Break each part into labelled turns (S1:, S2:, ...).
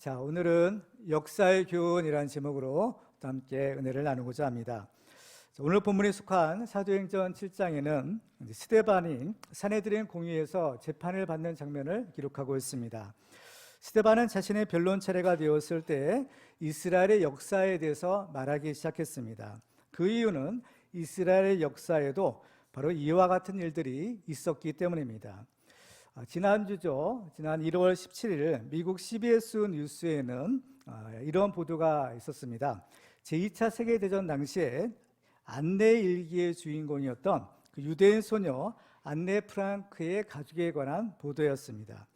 S1: 자, 오늘은 역사의 교훈이라는 제목으로 또 함께 은혜를 나누고자 합니다. 오늘 본문에 속한 사도행전 7장에는 스데반이 산헤드린 공의에서 재판을 받는 장면을 기록하고 있습니다. 스데반은 자신의 변론 차례가 되었을 때 이스라엘의 역사에 대해서 말하기 시작했습니다. 그 이유는 이스라엘의 역사에도 바로 이와 같은 일들이 있었기 때문입니다. 지난주죠. 지난 1월 17일 미국 CBS 뉴스에는 이런 보도가 있었습니다. 제2차 세계대전 당시에 안네 일기의 주인공이었던 그 유대인 소녀 안네 프랑크의 가족에 관한 보도였습니다.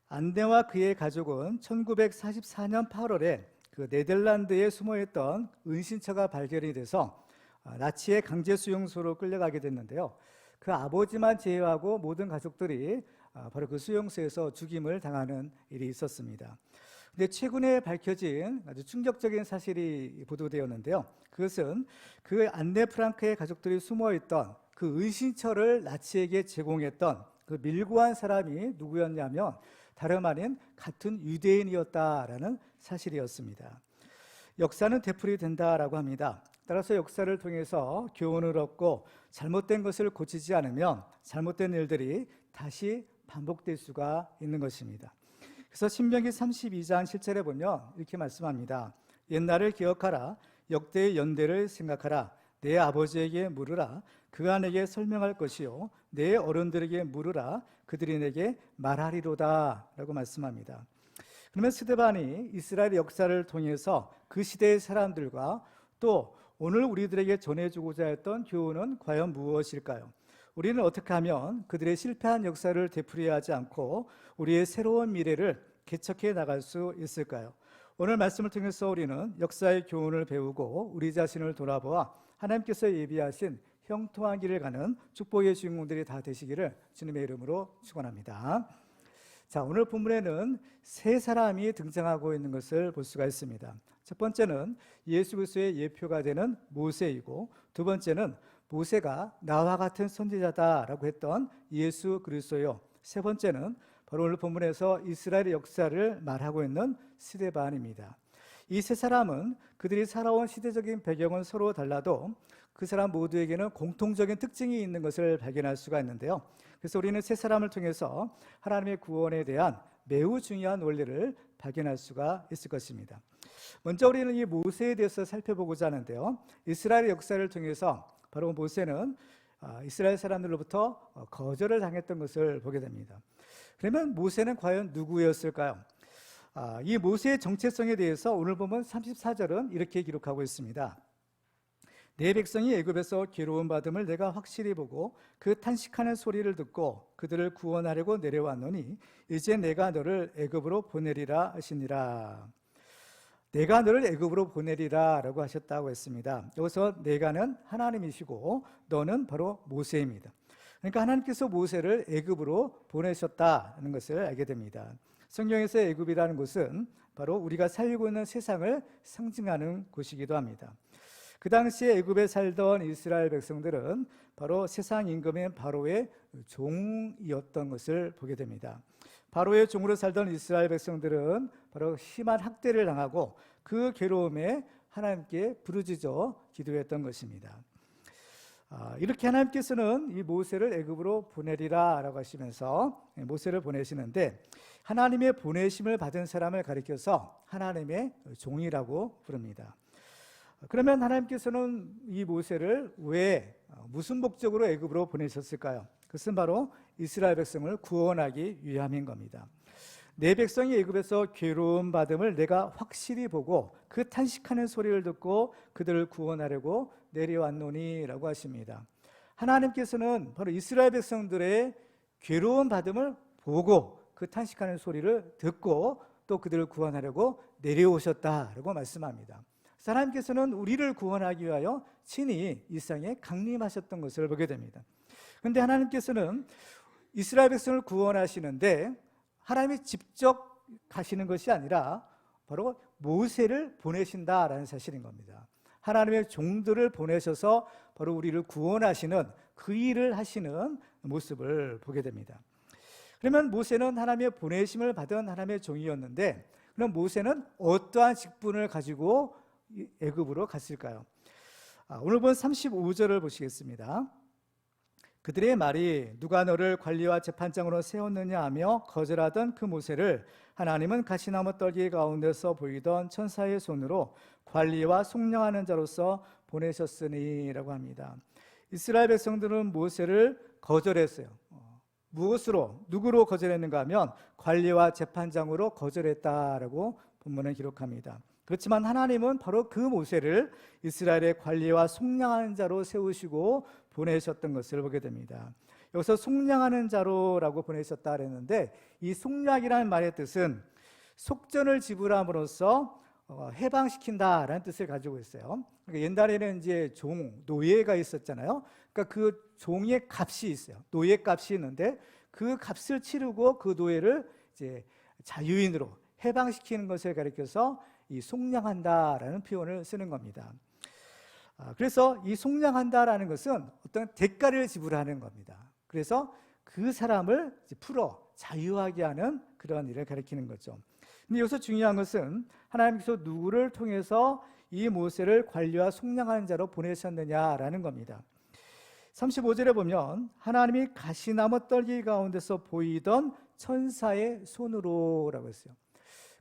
S1: 안네와 그의 가족은 1944년 8월에 그 네덜란드에 숨어있던 은신처가 발견이 돼서 나치의 강제 수용소로 끌려가게 됐는데요. 그 아버지만 제외하고 모든 가족들이 바로 그 수용소에서 죽임을 당하는 일이 있었습니다. 근데 최근에 밝혀진 아주 충격적인 사실이 보도되었는데요. 그것은 그 안네 프랑크의 가족들이 숨어있던 그 은신처를 나치에게 제공했던 그 밀고한 사람이 누구였냐면 다름 아닌 같은 유대인이었다라는 사실이었습니다. 역사는 되풀이 된다라고 합니다. 따라서 역사를 통해서 교훈을 얻고 잘못된 것을 고치지 않으면 잘못된 일들이 다시 반복될 수가 있는 것입니다. 그래서 신명기 32장 7절에 보면 이렇게 말씀합니다. 옛날을 기억하라. 역대의 연대를 생각하라. 내 아버지에게 물으라. 그가 내게 설명할 것이요 내 어른들에게 물으라. 그들이 내게 말하리로다 라고 말씀합니다. 그러면 스데반이 이스라엘 역사를 통해서 그 시대의 사람들과 또 오늘 우리들에게 전해주고자 했던 교훈은 과연 무엇일까요? 우리는 어떻게 하면 그들의 실패한 역사를 되풀이하지 않고 우리의 새로운 미래를 개척해 나갈 수 있을까요? 오늘 말씀을 통해서 우리는 역사의 교훈을 배우고 우리 자신을 돌아보아 하나님께서 예비하신 형통한 길을 가는 축복의 주인공들이 다 되시기를 주님의 이름으로 축원합니다. 자, 오늘 본문에는 세 사람이 등장하고 있는 것을 볼 수가 있습니다. 첫 번째는 예수 그리스도의 예표가 되는 모세이고, 두 번째는 모세가 나와 같은 선지자다라고 했던 예수 그리스도요. 세 번째는 바로 오늘 본문에서 이스라엘의 역사를 말하고 있는 스데반입니다. 이 세 사람은 그들이 살아온 시대적인 배경은 서로 달라도 그 사람 모두에게는 공통적인 특징이 있는 것을 발견할 수가 있는데요. 그래서 우리는 세 사람을 통해서 하나님의 구원에 대한 매우 중요한 원리를 발견할 수가 있을 것입니다. 먼저 우리는 이 모세에 대해서 살펴보고자 하는데요. 이스라엘의 역사를 통해서 바로 모세는 이스라엘 사람들로부터 거절을 당했던 것을 보게 됩니다. 그러면 모세는 과연 누구였을까요? 이 모세의 정체성에 대해서 오늘 보면 34절은 이렇게 기록하고 있습니다. 내 백성이 애굽에서 괴로움 받음을 내가 확실히 보고 그 탄식하는 소리를 듣고 그들을 구원하려고 내려왔노니 이제 내가 너를 애굽으로 보내리라 하시니라. 내가 너를 애굽으로 보내리라 라고 하셨다고 했습니다. 여기서 내가는 하나님이시고 너는 바로 모세입니다. 그러니까 하나님께서 모세를 애굽으로 보내셨다는 것을 알게 됩니다. 성경에서 애굽이라는 곳은 바로 우리가 살고 있는 세상을 상징하는 곳이기도 합니다. 그 당시에 애굽에 살던 이스라엘 백성들은 바로 세상 임금인 바로의 종이었던 것을 보게 됩니다. 바로의 종으로 살던 이스라엘 백성들은 바로 심한 학대를 당하고 그 괴로움에 하나님께 부르짖어 기도했던 것입니다. 이렇게 하나님께서는 이 모세를 애굽으로 보내리라 라고 하시면서 모세를 보내시는데 하나님의 보내심을 받은 사람을 가리켜서 하나님의 종이라고 부릅니다. 그러면 하나님께서는 이 모세를 왜 무슨 목적으로 애굽으로 보내셨을까요? 그것은 바로 이스라엘 백성을 구원하기 위함인 겁니다. 내 백성이 애굽에서 괴로움 받음을 내가 확실히 보고 그 탄식하는 소리를 듣고 그들을 구원하려고 내려왔노니 라고 하십니다. 하나님께서는 바로 이스라엘 백성들의 괴로움 받음을 보고 그 탄식하는 소리를 듣고 또 그들을 구원하려고 내려오셨다라고 말씀합니다. 하나님께서는 우리를 구원하기 위하여 친히 이 땅에 강림하셨던 것을 보게 됩니다. 그런데 하나님께서는 이스라엘 백성을 구원하시는데 하나님이 직접 가시는 것이 아니라 바로 모세를 보내신다라는 사실인 겁니다. 하나님의 종들을 보내셔서 바로 우리를 구원하시는 그 일을 하시는 모습을 보게 됩니다. 그러면 모세는 하나님의 보내심을 받은 하나님의 종이었는데 그럼 모세는 어떠한 직분을 가지고 애굽으로 갔을까요? 오늘 본 35절을 보시겠습니다. 그들의 말이 누가 너를 관리와 재판장으로 세웠느냐 하며 거절하던 그 모세를 하나님은 가시나무 떨기 가운데서 보이던 천사의 손으로 관리와 속량하는 자로서 보내셨으니라고 합니다. 이스라엘 백성들은 모세를 거절했어요. 무엇으로, 누구로 거절했는가 하면 관리와 재판장으로 거절했다라고 본문은 기록합니다. 그렇지만 하나님은 바로 그 모세를 이스라엘의 관리와 속량하는 자로 세우시고 보내셨던 것을 보게 됩니다. 여기서 속량하는 자로라고 보내셨다 그랬는데, 이 속량이라는 말의 뜻은 속전을 지불함으로써 해방시킨다라는 뜻을 가지고 있어요. 그러니까 옛날에는 이제 노예가 있었잖아요. 그러니까 그 종의 값이 있어요. 노예 값이 있는데 그 값을 치르고 그 노예를 이제 자유인으로 해방시키는 것을 가리켜서 이 속량한다라는 표현을 쓰는 겁니다. 그래서 이 속량한다라는 것은 어떤 대가를 지불하는 겁니다. 그래서 그 사람을 풀어 자유하게 하는 그런 일을 가리키는 거죠. 근데 여기서 중요한 것은 하나님께서 누구를 통해서 이 모세를 관리와 속량하는 자로 보내셨느냐라는 겁니다. 35절에 보면 하나님이 가시나무 떨기 가운데서 보이던 천사의 손으로라고 했어요.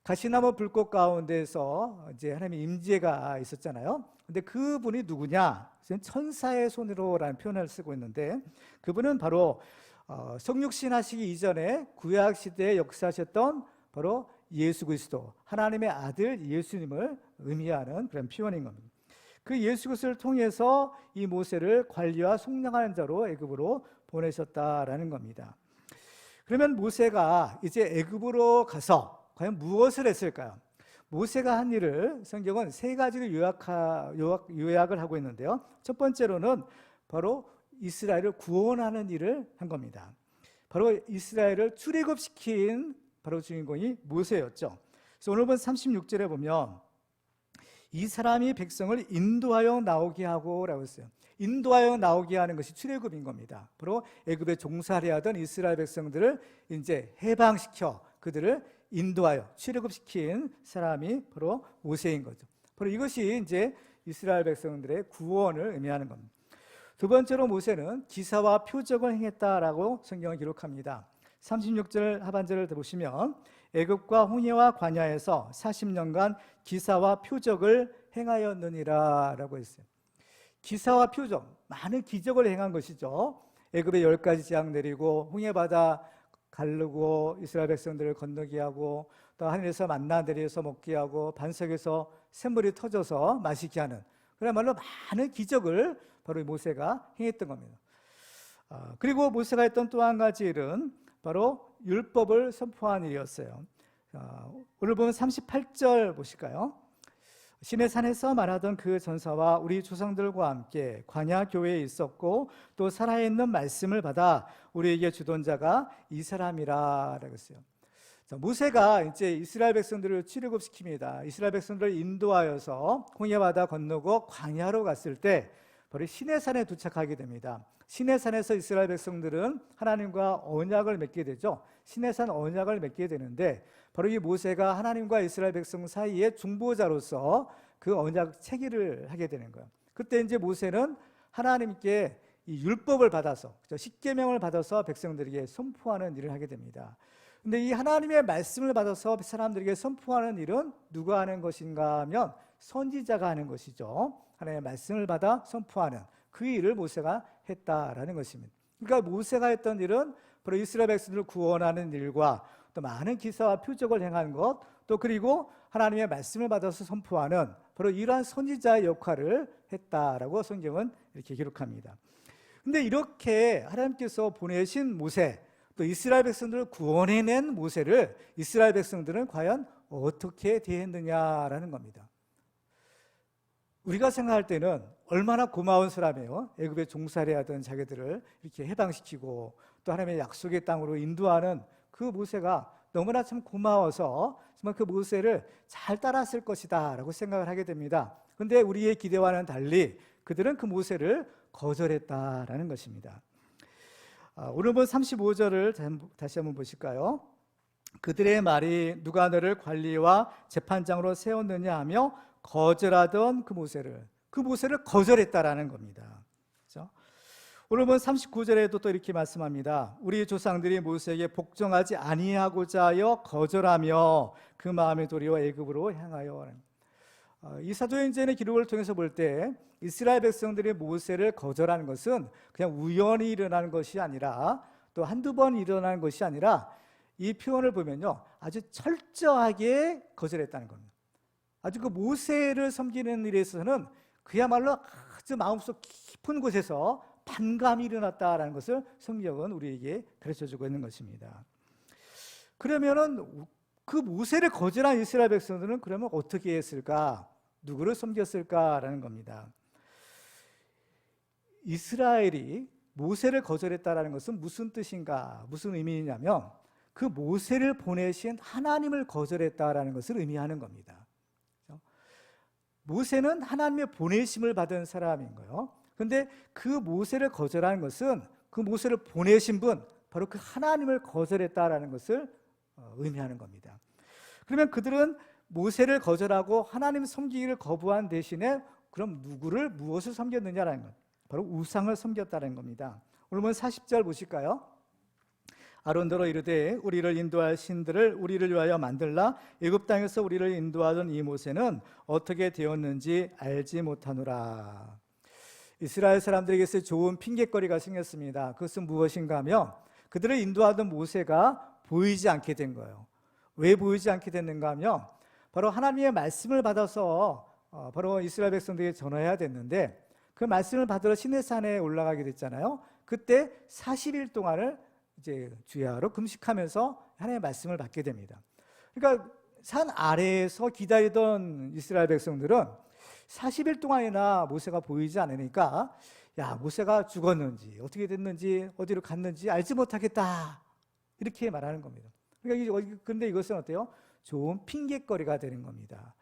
S1: 가시나무 불꽃 가운데서 이제 하나님의 임재가 있었잖아요. 근데 그분이 누구냐? 천사의 손으로라는 표현을 쓰고 있는데, 그분은 바로 성육신 하시기 이전에 구약 시대에 역사하셨던 바로 예수 그리스도, 하나님의 아들 예수님을 의미하는 그런 표현인 겁니다. 그 예수 그리스도를 통해서 이 모세를 관리와 속량하는 자로 애굽으로 보내셨다라는 겁니다. 그러면 모세가 이제 애굽으로 가서 과연 무엇을 했을까요? 모세가 한 일을 성경은 세 가지로 요약을 하고 있는데요. 첫 번째로는 바로 이스라엘을 구원하는 일을 한 겁니다. 바로 이스라엘을 출애굽시킨 바로 주인공이 모세였죠. 그래서 오늘 본 36절에 보면 이 사람이 백성을 인도하여 나오게 하고 라고 했어요. 인도하여 나오게 하는 것이 출애굽인 겁니다. 바로 애굽에 종살이 하던 이스라엘 백성들을 이제 해방시켜 그들을 인도하여 출애굽시킨 사람이 바로 모세인 거죠. 바로 이것이 이제 이스라엘 백성들의 구원을 의미하는 겁니다. 두 번째로 모세는 기사와 표적을 행했다라고 성경을 기록합니다. 36절 하반절을 보시면 애굽과 홍해와 광야에서 40년간 기사와 표적을 행하였느니라 라고 했어요. 기사와 표적, 많은 기적을 행한 것이죠. 애굽에 10가지 재앙 내리고 홍해바다 가르고 이스라엘 백성들을 건너게 하고 또 하늘에서 만나 내려서 먹게 하고 반석에서 샘물이 터져서 마시게 하는, 그야말로 많은 기적을 바로 모세가 행했던 겁니다. 그리고 모세가 했던 또 한 가지 일은 바로 율법을 선포한 일이었어요. 오늘 보면 38절 보실까요? 시내산에서 말하던 그 전사와 우리 조상들과 함께 광야 교회에 있었고 또 살아있는 말씀을 받아 우리에게 주던 자가 이 사람이라라고 했어요. 모세가 이제 이스라엘 백성들을 출애굽시킵니다. 이스라엘 백성들을 인도하여서 홍해바다 건너고 광야로 갔을 때 바로 시내산에 도착하게 됩니다. 시내산에서 이스라엘 백성들은 하나님과 언약을 맺게 되죠. 시내산 언약을 맺게 되는데 바로 이 모세가 하나님과 이스라엘 백성 사이의 중보자로서 그 언약 체결을 하게 되는 거예요. 그때 이제 모세는 하나님께 이 율법을 받아서, 십계명을 받아서 백성들에게 선포하는 일을 하게 됩니다. 근데 이 하나님의 말씀을 받아서 사람들에게 선포하는 일은 누가 하는 것인가 하면 선지자가 하는 것이죠. 하나님의 말씀을 받아 선포하는 그 일을 모세가 했다라는 것입니다. 그러니까 모세가 했던 일은 바로 이스라엘 백성들을 구원하는 일과 또 많은 기사와 표적을 행한 것, 또 그리고 하나님의 말씀을 받아서 선포하는 바로 이러한 선지자의 역할을 했다라고 성경은 이렇게 기록합니다. 근데 이렇게 하나님께서 보내신 모세, 또 이스라엘 백성들을 구원해낸 모세를 이스라엘 백성들은 과연 어떻게 대했느냐라는 겁니다. 우리가 생각할 때는 얼마나 고마운 사람이에요. 애굽에 종살이 하던 자기들을 이렇게 해방시키고 또 하나님의 약속의 땅으로 인도하는 그 모세가 너무나 참 고마워서 정말 그 모세를 잘 따랐을 것이다 라고 생각을 하게 됩니다. 그런데 우리의 기대와는 달리 그들은 그 모세를 거절했다라는 것입니다. 오늘 본 35절을 다시 한번 보실까요? 그들의 말이 누가 너를 관리와 재판장으로 세웠느냐 하며 거절하던 그 모세를 거절했다라는 겁니다. 그렇죠? 오늘 본 39절에도 또 이렇게 말씀합니다. 우리 조상들이 모세에게 복종하지 아니하고자 하여 거절하며 그 마음의 도리와 애굽으로 향하여. 이 사도행전의 기록을 통해서 볼 때 이스라엘 백성들이 모세를 거절하는 것은 그냥 우연히 일어나는 것이 아니라 또 한두 번 일어나는 것이 아니라 이 표현을 보면요, 아주 철저하게 거절했다는 겁니다. 아주 그 모세를 섬기는 일에 있어서는 그야말로 아주 마음속 깊은 곳에서 반감이 일어났다라는 것을 성경은 우리에게 가르쳐주고 있는 것입니다. 그러면은 그 모세를 거절한 이스라엘 백성들은 그러면 어떻게 했을까? 누구를 섬겼을까라는 겁니다. 이스라엘이 모세를 거절했다라는 것은 무슨 뜻인가? 무슨 의미냐면 그 모세를 보내신 하나님을 거절했다라는 것을 의미하는 겁니다. 모세는 하나님의 보내심을 받은 사람인 거예요. 그런데 그 모세를 거절하는 것은 그 모세를 보내신 분, 바로 그 하나님을 거절했다라는 것을 의미하는 겁니다. 그러면 그들은 모세를 거절하고 하나님 섬기기를 거부한 대신에 그럼 누구를, 무엇을 섬겼느냐라는 것, 바로 우상을 섬겼다는 겁니다. 오늘 보면 40절 보실까요? 아론더러 이르되 우리를 인도할 신들을 우리를 위하여 만들라. 애굽 땅에서 우리를 인도하던 이 모세는 어떻게 되었는지 알지 못하노라. 이스라엘 사람들에게서 좋은 핑계거리가 생겼습니다. 그것은 무엇인가 하면 그들을 인도하던 모세가 보이지 않게 된 거예요. 왜 보이지 않게 됐는가 하면 바로 하나님의 말씀을 받아서 바로 이스라엘 백성들에게 전해야 됐는데 그 말씀을 받으러 시내산에 올라가게 됐잖아요. 그때 40일 동안을 이제 주야로 금식하면서 하나님의 말씀을 받게 됩니다. 그러니까 산 아래에서 기다리던 이스라엘 백성들은 40일 동안이나 모세가 보이지 않으니까 야, 모세가 죽었는지 어떻게 됐는지 어디로 갔는지 알지 못하겠다, 이렇게 말하는 겁니다. 그러니까 근데 이것은 어때요? 좋은 핑계거리가 되는 겁니다.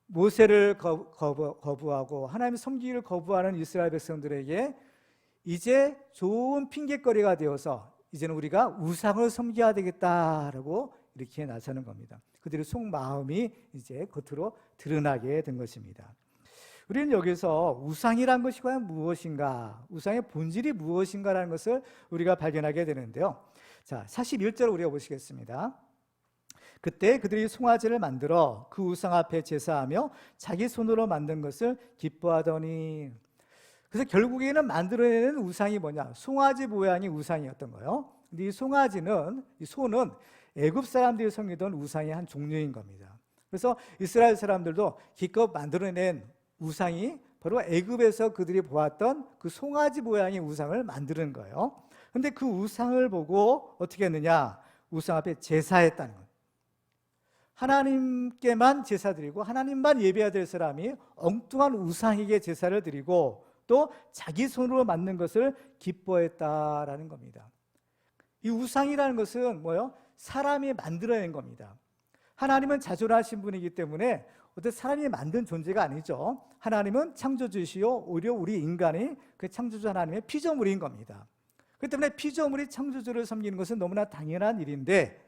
S1: 모세를 거부하고 하나님의 섬기기를 거부하는 이스라엘 백성들에게 이제 좋은 핑계거리가 되어서 이제는 우리가 우상을 섬겨야 되겠다라고 이렇게 나서는 겁니다. 그들의 속마음이 이제 겉으로 드러나게 된 것입니다. 우리는 여기서 우상이란 것이 과연 무엇인가, 우상의 본질이 무엇인가라는 것을 우리가 발견하게 되는데요. 자, 41절 우리가 보시겠습니다. 그때 그들이 송아지를 만들어 그 우상 앞에 제사하며 자기 손으로 만든 것을 기뻐하더니, 그래서 결국에는 만들어내는 우상이 뭐냐? 송아지 모양의 우상이었던 거예요. 근데 이 송아지는, 이 소는 애굽 사람들이 섬기던 우상의 한 종류인 겁니다. 그래서 이스라엘 사람들도 기껏 만들어낸 우상이 바로 애굽에서 그들이 보았던 그 송아지 모양의 우상을 만드는 거예요. 근데 그 우상을 보고 어떻게 했느냐? 우상 앞에 제사했다는 거예요. 하나님께만 제사 드리고 하나님만 예배해야 될 사람이 엉뚱한 우상에게 제사를 드리고 또 자기 손으로 만든 것을 기뻐했다라는 겁니다. 이 우상이라는 것은 뭐예요? 사람이 만들어낸 겁니다. 하나님은 자존하신 분이기 때문에 어떤 사람이 만든 존재가 아니죠. 하나님은 창조주시요 오히려 우리 인간이 그 창조주 하나님의 피조물인 겁니다. 그렇기 때문에 피조물이 창조주를 섬기는 것은 너무나 당연한 일인데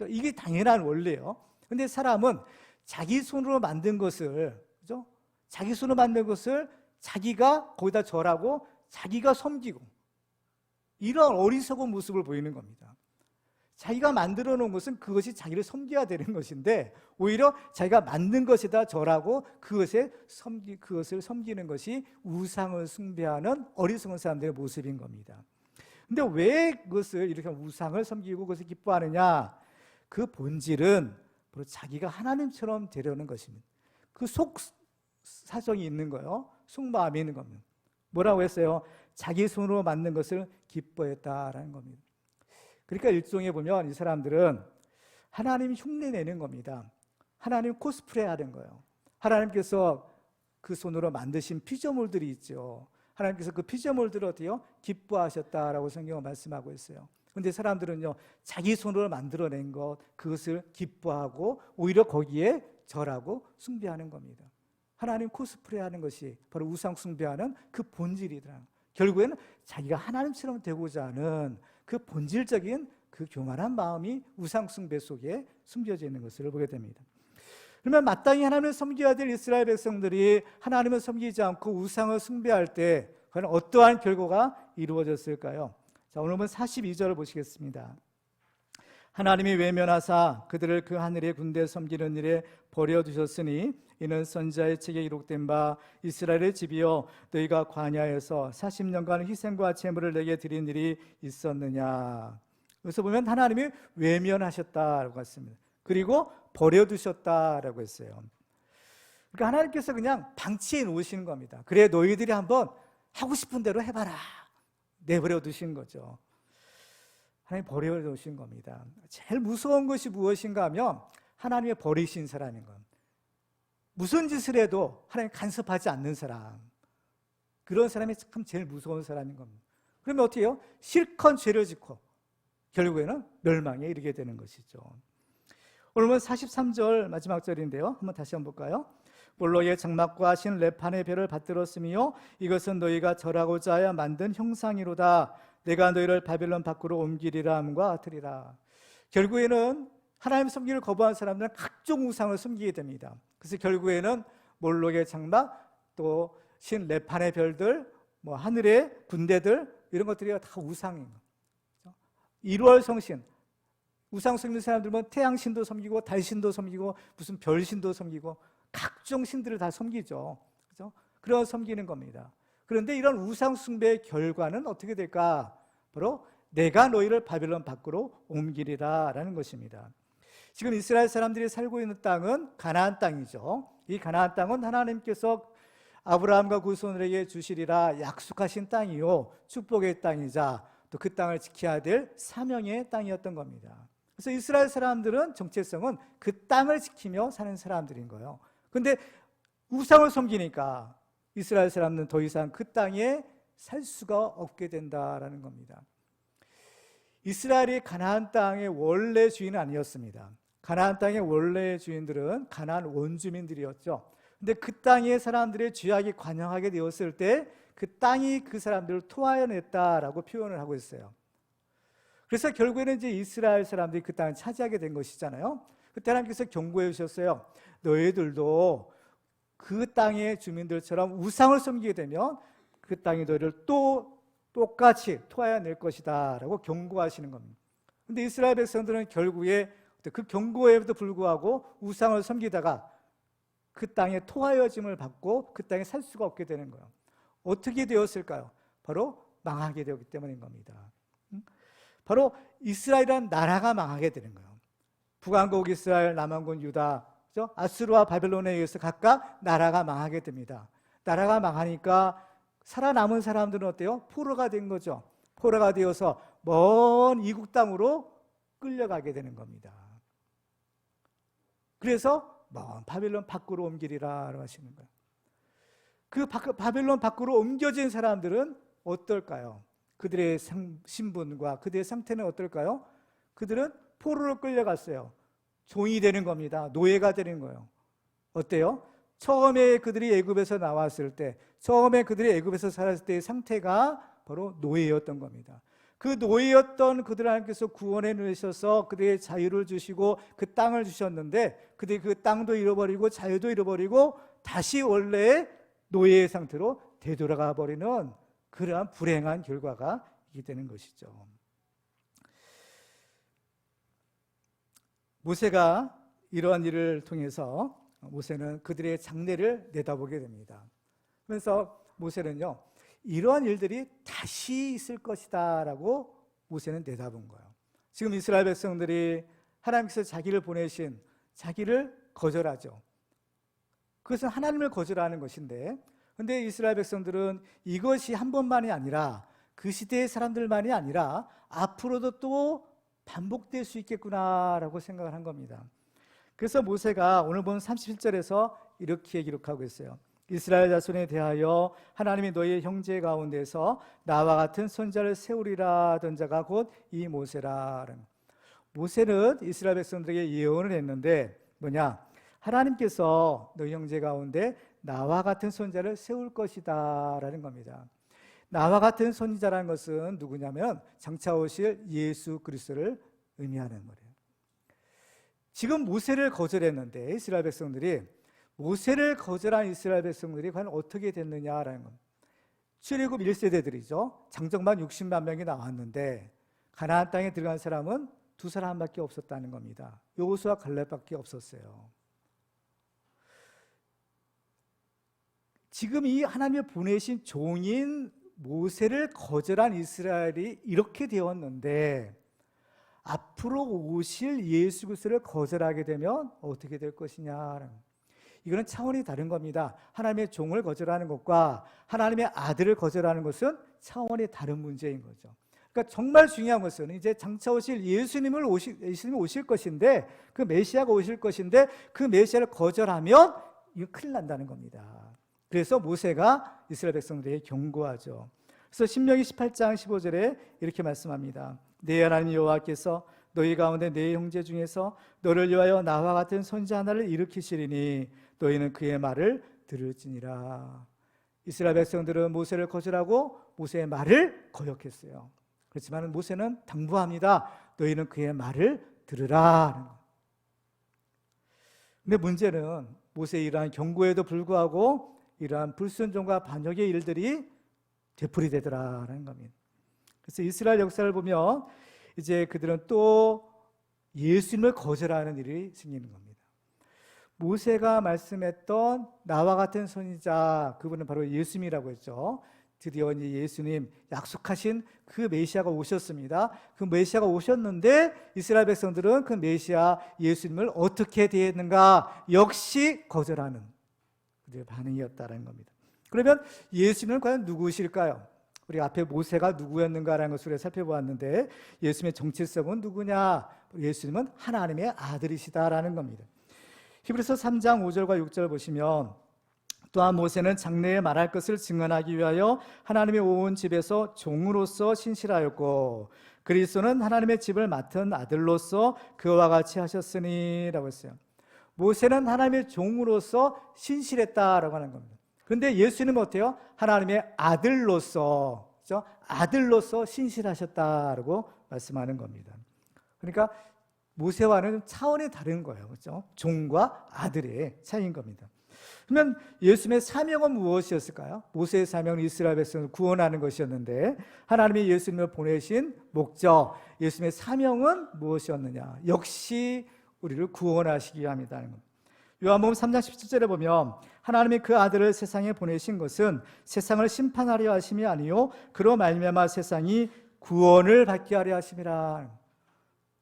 S1: 이게 당연한 원리예요. 그런데 사람은 자기 손으로 만든 것을, 그죠? 자기 손으로 만든 것을 자기가 거기다 절하고 자기가 섬기고, 이런 어리석은 모습을 보이는 겁니다. 자기가 만들어 놓은 것은 그것이 자기를 섬겨야 되는 것인데 오히려 자기가 만든 것에다 절하고 그것을 섬기는 것이 우상을 숭배하는 어리석은 사람들의 모습인 겁니다. 근데 왜 그것을 이렇게 우상을 섬기고 그것을 기뻐하느냐? 그 본질은 바로 자기가 하나님처럼 되려는 것입니다. 그 속 사정이 있는 거예요. 속마음이 있는 겁니다. 뭐라고 했어요? 자기 손으로 만든 것을 기뻐했다라는 겁니다. 그러니까 일종의 보면 이 사람들은 하나님 흉내내는 겁니다. 하나님 코스프레 하는 거예요. 하나님께서 그 손으로 만드신 피조물들이 있죠. 하나님께서 그 피조물들을 어때요? 기뻐하셨다라고 성경은 말씀하고 있어요. 그런데 사람들은요, 자기 손으로 만들어낸 것, 그것을 기뻐하고 오히려 거기에 절하고 숭배하는 겁니다. 하나님 코스프레 하는 것이 바로 우상 숭배하는 그 본질이더라. 결국에는 자기가 하나님처럼 되고자 하는 그 본질적인 그 교만한 마음이 우상 숭배 속에 숨겨져 있는 것을 보게 됩니다. 그러면 마땅히 하나님을 섬겨야 될 이스라엘 백성들이 하나님을 섬기지 않고 우상을 숭배할 때 과연 어떠한 결과가 이루어졌을까요? 자, 오늘 본 42절을 보시겠습니다. 하나님이 외면하사 그들을 그 하늘의 군대 섬기는 일에 버려두셨으니 이는 선지자의 책에 기록된 바 이스라엘의 집이여 너희가 광야에서 40년간 희생과 제물을 내게 드린 일이 있었느냐. 그래서 보면 하나님이 외면하셨다라고 했습니다. 그리고 버려두셨다라고 했어요. 그러니까 하나님께서 그냥 방치해 놓으시는 겁니다. 그래 너희들이 한번 하고 싶은 대로 해봐라. 내버려 두신 거죠. 하나님 버려두신 겁니다. 제일 무서운 것이 무엇인가 하면 하나님의 버리신 사람인 것. 무슨 짓을 해도 하나님 간섭하지 않는 사람, 그런 사람이 참 제일 무서운 사람인 겁니다. 그러면 어떻게 해요? 실컷 죄를 짓고 결국에는 멸망에 이르게 되는 것이죠. 오늘은 43절 마지막 절인데요, 한번 다시 한번 볼까요? 몰록의 장막과 신 레판의 별을 받들었으며 이것은 너희가 절하고자 하여 만든 형상이로다. 내가 너희를 바벨론 밖으로 옮기리라 함과 같으리라. 결국에는 하나님 섬기를 거부한 사람들은 각종 우상을 섬기게 됩니다. 그래서 결국에는 몰록의 장막, 또 신 레판의 별들, 뭐 하늘의 군대들, 이런 것들이 다 우상인 거예요. 1월 성신, 우상 섬기는 사람들은 태양신도 섬기고 달신도 섬기고 무슨 별신도 섬기고 각종 신들을 다 섬기죠. 그렇죠? 그런 섬기는 겁니다. 그런데 이런 우상 숭배의 결과는 어떻게 될까? 바로 내가 너희를 바벨론 밖으로 옮기리라 라는 것입니다. 지금 이스라엘 사람들이 살고 있는 땅은 가나안 땅이죠. 이 가나안 땅은 하나님께서 아브라함과 그 후손에게 주시리라 약속하신 땅이요 축복의 땅이자 또 그 땅을 지켜야 될 사명의 땅이었던 겁니다. 그래서 이스라엘 사람들은 정체성은 그 땅을 지키며 사는 사람들인 거예요. 그런데 우상을 섬기니까 이스라엘 사람들은 더 이상 그 땅에 살 수가 없게 된다라는 겁니다. 이스라엘이 가나안 땅의 원래 주인은 아니었습니다. 가나안 땅의 원래 주인들은 가나안 원주민들이었죠. 근데 그 땅의 사람들의 죄악이 관영하게 되었을 때 그 땅이 그 사람들을 토하여냈다라고 표현을 하고 있어요. 그래서 결국에는 이제 이스라엘 사람들이 그 땅을 차지하게 된 것이잖아요. 그때 하나님께서 경고해 주셨어요. 너희들도 그 땅의 주민들처럼 우상을 섬기게 되면 그 땅이 너희를 또 똑같이 토하여낼 것이다 라고 경고하시는 겁니다. 그런데 이스라엘 백성들은 결국에 그 경고에도 불구하고 우상을 섬기다가 그 땅에 토하여짐을 받고 그 땅에 살 수가 없게 되는 거예요. 어떻게 되었을까요? 바로 망하게 되었기 때문인 겁니다. 바로 이스라엘이라는 나라가 망하게 되는 거예요. 북왕국 이스라엘, 남왕국 유다, 그렇죠? 아수르와 바벨론에 의해서 각각 나라가 망하게 됩니다. 나라가 망하니까 살아남은 사람들은 어때요? 포로가 된 거죠. 포로가 되어서 먼 이국 땅으로 끌려가게 되는 겁니다. 그래서 먼 바벨론 밖으로 옮기리라 하시는 거예요. 그 바벨론 밖으로 옮겨진 사람들은 어떨까요? 그들의 신분과 그들의 상태는 어떨까요? 그들은 포로로 끌려갔어요. 종이 되는 겁니다. 노예가 되는 거예요. 어때요? 처음에 그들이 애굽에서 나왔을 때, 처음에 그들이 애굽에서 살았을 때의 상태가 바로 노예였던 겁니다. 그 노예였던 그들 하나님께서 구원해 내셔서 그들의 자유를 주시고 그 땅을 주셨는데 그들이 그 땅도 잃어버리고 자유도 잃어버리고 다시 원래의 노예의 상태로 되돌아가 버리는 그러한 불행한 결과가 있게 되는 것이죠. 모세가 이러한 일을 통해서 모세는 그들의 장래를 내다보게 됩니다. 그래서 모세는요, 이러한 일들이 다시 있을 것이다 라고 모세는 내다본 거예요. 지금 이스라엘 백성들이 하나님께서 자기를 보내신 자기를 거절하죠. 그것은 하나님을 거절하는 것인데, 그런데 이스라엘 백성들은 이것이 한 번만이 아니라 그 시대의 사람들만이 아니라 앞으로도 또 반복될 수 있겠구나라고 생각을 한 겁니다. 그래서 모세가 오늘 본 37절에서 이렇게 기록하고 있어요. 이스라엘 자손에 대하여 하나님이 너희의 형제 가운데서 나와 같은 선자를 세우리라 하던 자가 곧 이 모세라. 모세는 이스라엘 백성들에게 예언을 했는데 뭐냐? 하나님께서 너희 형제 가운데 나와 같은 선자를 세울 것이다 라는 겁니다. 나와 같은 선지자라는 것은 누구냐면 장차 오실 예수 그리스도를 의미하는 거예요. 지금 모세를 거절했는데 이스라엘 백성들이 모세를 거절한 이스라엘 백성들이 과연 어떻게 됐느냐라는 겁니다. 출애굽 1세대들이죠. 장정만 60만 명이 나왔는데 가나안 땅에 들어간 사람은 두 사람밖에 없었다는 겁니다. 여호수아 갈렙밖에 없었어요. 지금 이 하나님의 보내신 종인 모세를 거절한 이스라엘이 이렇게 되었는데 앞으로 오실 예수 그리스도를 거절하게 되면 어떻게 될 것이냐. 이거는 차원이 다른 겁니다. 하나님의 종을 거절하는 것과 하나님의 아들을 거절하는 것은 차원이 다른 문제인 거죠. 그러니까 정말 중요한 것은 이제 장차 오실 예수님이 오실 것인데 그 메시아가 오실 것인데 그 메시아를 거절하면 이거 큰일 난다는 겁니다. 그래서 모세가 이스라엘 백성들에게 경고하죠. 그래서 신명기 18장 15절에 이렇게 말씀합니다. 내 하나님 여호와께서 너희 가운데 내 형제 중에서 너를 위하여 나와 같은 선지자 하나를 일으키시리니 너희는 그의 말을 들을지니라. 이스라엘 백성들은 모세를 거절하고 모세의 말을 거역했어요. 그렇지만 모세는 당부합니다. 너희는 그의 말을 들으라. 근데 문제는 모세의 이러한 경고에도 불구하고 이러한 불순종과 반역의 일들이 되풀이되더라라는 겁니다. 그래서 이스라엘 역사를 보면 이제 그들은 또 예수님을 거절하는 일이 생기는 겁니다. 모세가 말씀했던 나와 같은 선지자, 그분은 바로 예수님이라고 했죠. 드디어 이제 예수님 약속하신 그 메시아가 오셨습니다. 그 메시아가 오셨는데 이스라엘 백성들은 그 메시아 예수님을 어떻게 대했는가? 역시 거절하는 그들의 반응이었다는 겁니다. 그러면 예수님은 과연 누구실까요? 우리가 앞에 모세가 누구였는가라는 것을 우리가 살펴보았는데 예수님의 정체성은 누구냐? 예수님은 하나님의 아들이시다라는 겁니다. 히브리서 3장 5절과 6절 보시면 또한 모세는 장래에 말할 것을 증언하기 위하여 하나님의 온 집에서 종으로서 신실하였고 그리스도는 하나님의 집을 맡은 아들로서 그와 같이 하셨으니 라고 했어요. 모세는 하나님의 종으로서 신실했다라고 하는 겁니다. 그런데 예수님은 어때요? 하나님의 아들로서, 그렇죠? 아들로서 신실하셨다라고 말씀하는 겁니다. 그러니까 모세와는 차원이 다른 거예요. 그렇죠? 종과 아들의 차이인 겁니다. 그러면 예수님의 사명은 무엇이었을까요? 모세의 사명은 이스라엘 백성을 구원하는 것이었는데 하나님이 예수님을 보내신 목적, 예수님의 사명은 무엇이었느냐? 역시 우리를 구원하시기 위함이다. 요한복음 3장 17절에 보면 하나님이 그 아들을 세상에 보내신 것은 세상을 심판하려 하심이 아니요 그로 말미암아 세상이 구원을 받게 하려 하심이라.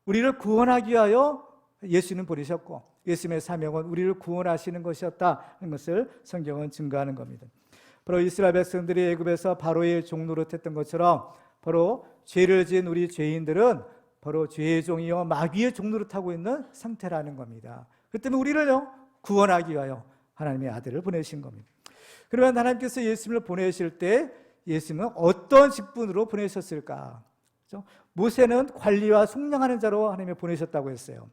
S1: 우리를 구원하기 위하여 예수님 보내셨고 예수님의 사명은 우리를 구원하시는 것이었다는 것을 성경은 증거하는 겁니다. 바로 이스라엘 백성들이 애굽에서 바로의 종노릇했던 것처럼 바로 죄를 지은 우리 죄인들은 바로 죄의 종이요 마귀의 종노릇하고 있는 상태라는 겁니다. 그 때문에 우리를요 구원하기 위하여 하나님의 아들을 보내신 겁니다. 그러면 하나님께서 예수님을 보내실 때 예수님은 어떤 직분으로 보내셨을까? 그렇죠? 모세는 관리와 속량하는 자로 하나님이 보내셨다고 했어요.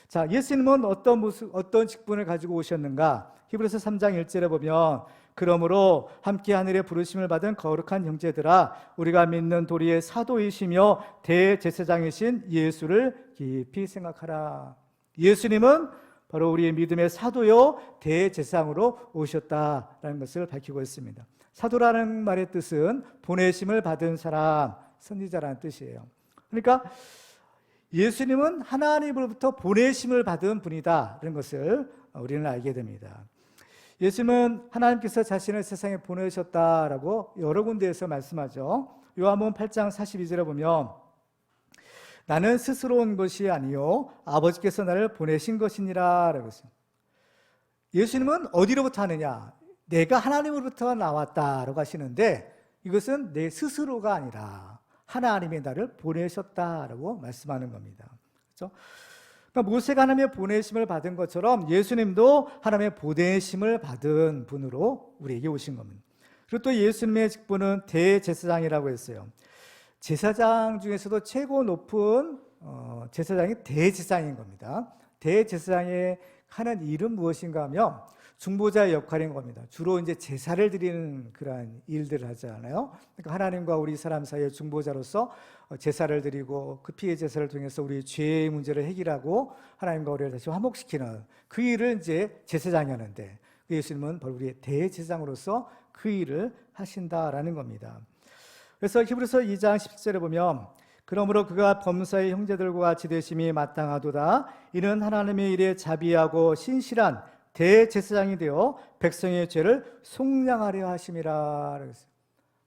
S1: 자, 예수님은 어떤 직분을 가지고 오셨는가? 히브리서 3장 1절에 보면 그러므로 함께 하늘의 부르심을 받은 거룩한 형제들아 우리가 믿는 도리의 사도이시며 대제사장이신 예수를 깊이 생각하라. 예수님은 바로 우리의 믿음의 사도요 대제사장으로 오셨다라는 것을 밝히고 있습니다. 사도라는 말의 뜻은 보내심을 받은 사람, 선지자라는 뜻이에요. 그러니까 예수님은 하나님으로부터 보내심을 받은 분이다라는 것을 우리는 알게 됩니다. 예수님은 하나님께서 자신을 세상에 보내셨다라고 여러 군데에서 말씀하죠. 요한복음 8장 42절에 보면 나는 스스로 온 것이 아니요 아버지께서 나를 보내신 것이니라 라고 했어요. 예수님은 어디로부터 하느냐? 내가 하나님으로부터 나왔다라고 하시는데 이것은 내 스스로가 아니라 하나님이 나를 보내셨다라고 말씀하는 겁니다. 그렇죠? 그러니까 모세가 하나님의 보내심을 받은 것처럼 예수님도 하나님의 보내심을 받은 분으로 우리에게 오신 겁니다. 그리고 또 예수님의 직분은 대제사장이라고 했어요. 제사장 중에서도 최고 높은 제사장이 대제사장인 겁니다. 대제사장의 하는 일은 무엇인가 하면 중보자의 역할인 겁니다. 주로 이제 제사를 드리는 그러한 일들을 하잖아요. 그러니까 하나님과 우리 사람 사이의 중보자로서 제사를 드리고 그 피해 제사를 통해서 우리 죄의 문제를 해결하고 하나님과 우리를 다시 화목시키는 그 일을 이제 제사장이 하는데, 그 예수님은 바로 우리의 대제사장으로서 그 일을 하신다라는 겁니다. 그래서 히브리서 2장 17절에 보면, 그러므로 그가 범사의 형제들과 같이 되심이 마땅하도다. 이는 하나님의 일에 자비하고 신실한 대제사장이 되어 백성의 죄를 속량하려 하심이라.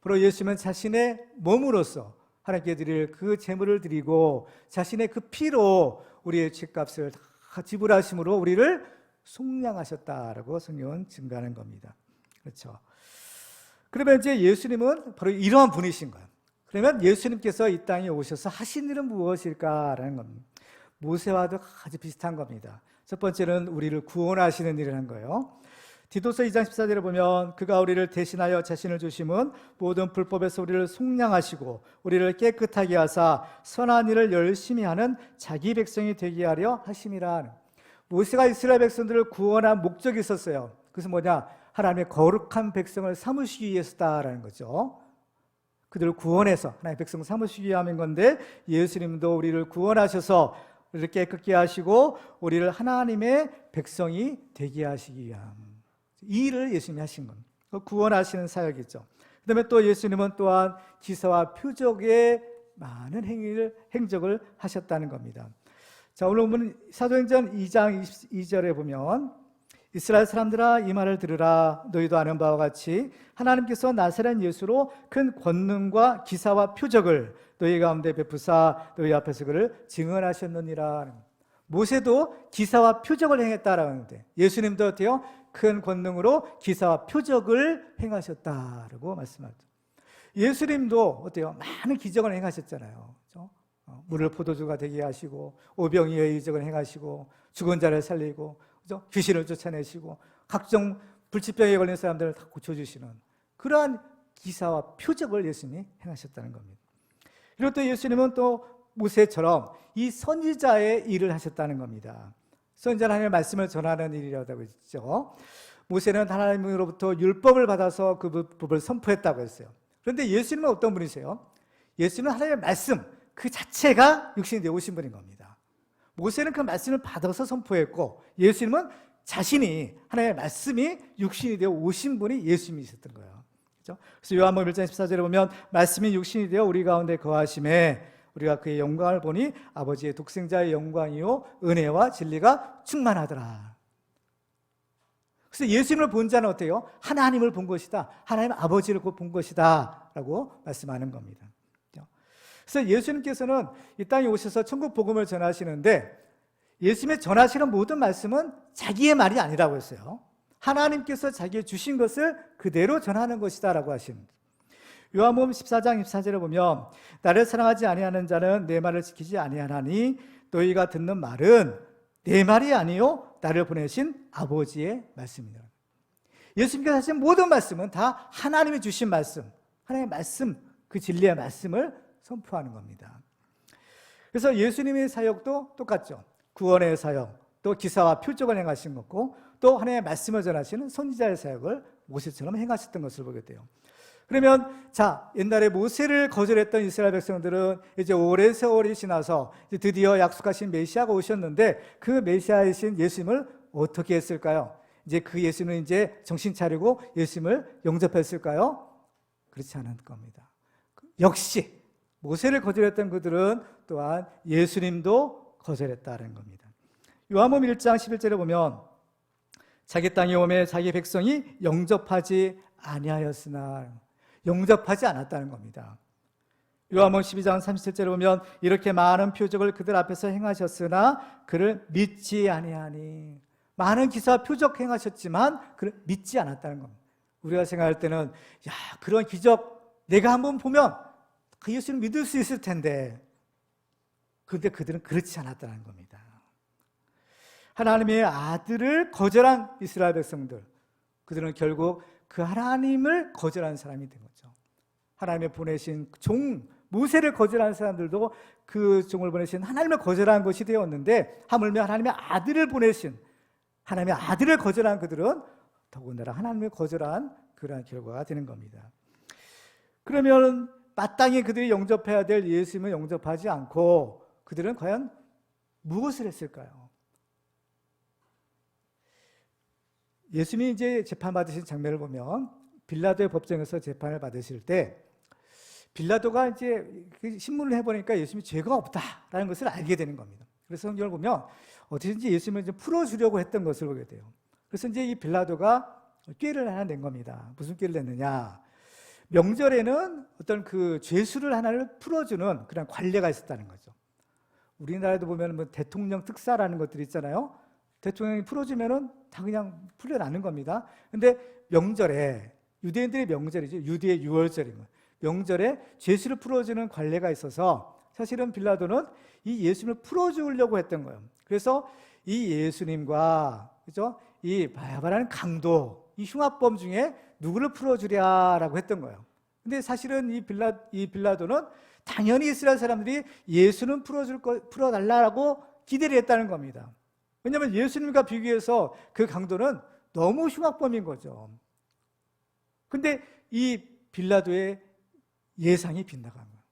S1: 바로 예수님은 자신의 몸으로서 하나님께 드릴 그 제물을 드리고 자신의 그 피로 우리의 죄값을 다 지불하심으로 우리를 속량하셨다라고 성경은 증거하는 겁니다. 그렇죠? 그러면 이제 예수님은 바로 이러한 분이신 거예요. 그러면 예수님께서 이 땅에 오셔서 하신 일은 무엇일까라는 겁니다. 모세와도 아주 비슷한 겁니다. 첫 번째는 우리를 구원하시는 일을 한 거예요. 디도서 2장 14절에 보면, 그가 우리를 대신하여 자신을 주심은 모든 불법에서 우리를 속량하시고 우리를 깨끗하게 하사 선한 일을 열심히 하는 자기 백성이 되게 하려 하심이라. 모세가 이스라엘 백성들을 구원한 목적이 있었어요. 그래서 뭐냐? 하나님의 거룩한 백성을 삼으시기 위해서다라는 거죠. 그들을 구원해서 하나님의 백성을 삼으시기 위함인 하 건데, 예수님도 우리를 구원하셔서 우리를 깨끗게 하시고 우리를 하나님의 백성이 되게 하시기 위함, 이 일을 예수님이 하신 겁니다. 구원하시는 사역이죠. 그 다음에 또 예수님은 또한 기사와 표적의 많은 행적을 하셨다는 겁니다. 자, 오늘 보면 사도행전 2장 22절에 보면, 이스라엘 사람들아 이 말을 들으라. 너희도 아는 바와 같이 하나님께서 나사렛 예수로 큰 권능과 기사와 표적을 너희 가운데 베푸사 너희 앞에서 그를 증언하셨느니라. 모세도 기사와 표적을 행했다라고 하는데, 예수님도 어때요? 큰 권능으로 기사와 표적을 행하셨다라고 말씀하죠. 예수님도 어때요? 많은 기적을 행하셨잖아요. 그렇죠? 물을 포도주가 되게 하시고 오병이어의 이적을 행하시고 죽은 자를 살리고, 그렇죠? 귀신을 쫓아내시고 각종 불치병에 걸린 사람들을 다 고쳐주시는 그러한 기사와 표적을 예수님이 행하셨다는 겁니다. 그리고 또 예수님은 또 모세처럼 이 선지자의 일을 하셨다는 겁니다. 선지자는 하나님의 말씀을 전하는 일이라고 했죠. 모세는 하나님으로부터 율법을 받아서 그 법을 선포했다고 했어요. 그런데 예수님은 어떤 분이세요? 예수님은 하나님의 말씀 그 자체가 육신이 되어 오신 분인 겁니다. 모세는 그 말씀을 받아서 선포했고, 예수님은 자신이 하나님의 말씀이 육신이 되어 오신 분이 예수님이셨던 거예요. 그렇죠? 그래서 요한복음 1장 14절에 보면, 말씀이 육신이 되어 우리 가운데 거하심에 우리가 그의 영광을 보니 아버지의 독생자의 영광이요 은혜와 진리가 충만하더라. 그래서 예수님을 본 자는 어때요? 하나님을 본 것이다, 하나님 아버지를 본 것이다 라고 말씀하는 겁니다. 그래서 예수님께서는 이 땅에 오셔서 천국 복음을 전하시는데, 예수님의 전하시는 모든 말씀은 자기의 말이 아니라고 했어요. 하나님께서 자기의 주신 것을 그대로 전하는 것이다 라고 하십니다. 요한복음 14장 24절에 보면, 나를 사랑하지 아니하는 자는 내 말을 지키지 아니하나니 너희가 듣는 말은 내 말이 아니요 나를 보내신 아버지의 말씀이다. 예수님께서 하신 모든 말씀은 다 하나님이 주신 말씀, 하나님의 말씀, 그 진리의 말씀을 선포하는 겁니다. 그래서 예수님의 사역도 똑같죠. 구원의 사역, 또 기사와 표적을 행하신 거고, 또 하나님의 말씀을 전하시는 선지자의 사역을 모세처럼 행하셨던 것을 보게 돼요. 그러면 자, 옛날에 모세를 거절했던 이스라엘 백성들은 이제 오랜 세월이 지나서 이제 드디어 약속하신 메시아가 오셨는데, 그 메시아이신 예수님을 어떻게 했을까요? 이제 그 예수님은 이제 정신 차리고 예수님을 영접했을까요? 그렇지 않은 겁니다. 역시 모세를 거절했던 그들은 또한 예수님도 거절했다는 겁니다. 요한복음 1장 11절에 보면, 자기 땅에 오매 자기 백성이 영접하지 아니하였으나, 영접하지 않았다는 겁니다. 요한복음 12장 37절에 보면, 이렇게 많은 표적을 그들 앞에서 행하셨으나 그를 믿지 아니하니, 많은 기사와 표적 행하셨지만 그를 믿지 않았다는 겁니다. 우리가 생각할 때는 야, 그런 기적 내가 한번 보면 그 예수를 믿을 수 있을 텐데, 그런데 그들은 그렇지 않았다는 겁니다. 하나님의 아들을 거절한 이스라엘 백성들, 그들은 결국 그 하나님을 거절한 사람이 된 거죠. 하나님의 보내신 종 모세를 거절한 사람들도 그 종을 보내신 하나님을 거절한 것이 되었는데, 하물며 하나님의 아들을 보내신, 하나님의 아들을 거절한 그들은 더군다나 하나님을 거절한 그러한 결과가 되는 겁니다. 그러면 마땅히 그들이 영접해야 될 예수님을 영접하지 않고 그들은 과연 무엇을 했을까요? 예수님이 이제 재판받으신 장면을 보면 빌라도의 법정에서 재판을 받으실 때 빌라도가 이제 신문을 해보니까 예수님이 죄가 없다라는 것을 알게 되는 겁니다. 그래서 성경을 보면 어떻게든지 예수님을 좀 풀어주려고 했던 것을 보게 돼요. 그래서 이제 이 빌라도가 꾀를 하나 낸 겁니다. 무슨 꾀를 냈느냐? 명절에는 어떤 그 죄수를 하나를 풀어주는 그런 관례가 있었다는 거죠. 우리나라에도 보면 뭐 대통령 특사라는 것들이 있잖아요. 대통령이 풀어주면은 다 그냥 풀려나는 겁니다. 근데 명절에, 유대인들의 명절이죠. 유대의 유월절이면 명절에 죄수를 풀어주는 관례가 있어서 사실은 빌라도는 이 예수님을 풀어주려고 했던 거예요. 그래서 이 예수님과 그죠? 이 바야바라는 강도, 이 흉악범 중에 누구를 풀어주랴라고 했던 거예요. 근데 사실은 이 빌라도는 당연히 이스라엘 사람들이 예수는 풀어달라고 기대를 했다는 겁니다. 왜냐하면 예수님과 비교해서 그 강도는 너무 흉악범인 거죠. 근데 이 빌라도의 예상이 빗나간 거예요.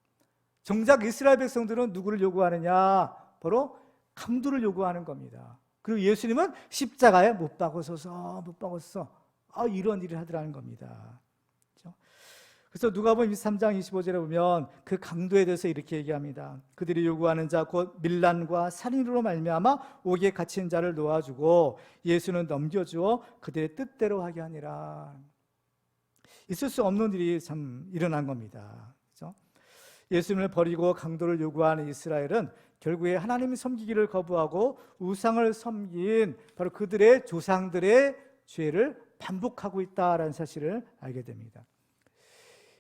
S1: 정작 이스라엘 백성들은 누구를 요구하느냐? 바로 강도를 요구하는 겁니다. 그리고 예수님은 십자가에 못 박으소서, 이런 일을 하더라는 겁니다. 그렇죠? 그래서 누가복음 23장 25절에 보면 그 강도에 대해서 이렇게 얘기합니다. 그들이 요구하는 자 곧 밀란과 살인으로 말미암아 옥에 갇힌 자를 놓아주고 예수는 넘겨주어 그들의 뜻대로 하게 하니라. 있을 수 없는 일이 참 일어난 겁니다. 그렇죠? 예수님을 버리고 강도를 요구하는 이스라엘은 결국에 하나님을 섬기기를 거부하고 우상을 섬긴 바로 그들의 조상들의 죄를 반복하고 있다라는 사실을 알게 됩니다.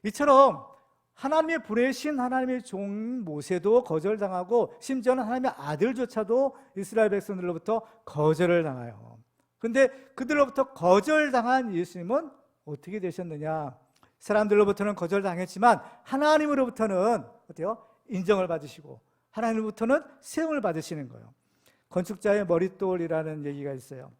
S1: 이처럼 하나님의 보내신 하나님의 종 모세도 거절당하고 심지어는 하나님의 아들조차도 이스라엘 백성들로부터 거절을 당해요. 그런데 그들로부터 거절당한 예수님은 어떻게 되셨느냐? 사람들로부터는 거절당했지만 하나님으로부터는 어때요? 인정을 받으시고 하나님으로부터는 세움을 받으시는 거예요. 건축자의 머릿돌이라는 얘기가 있어요.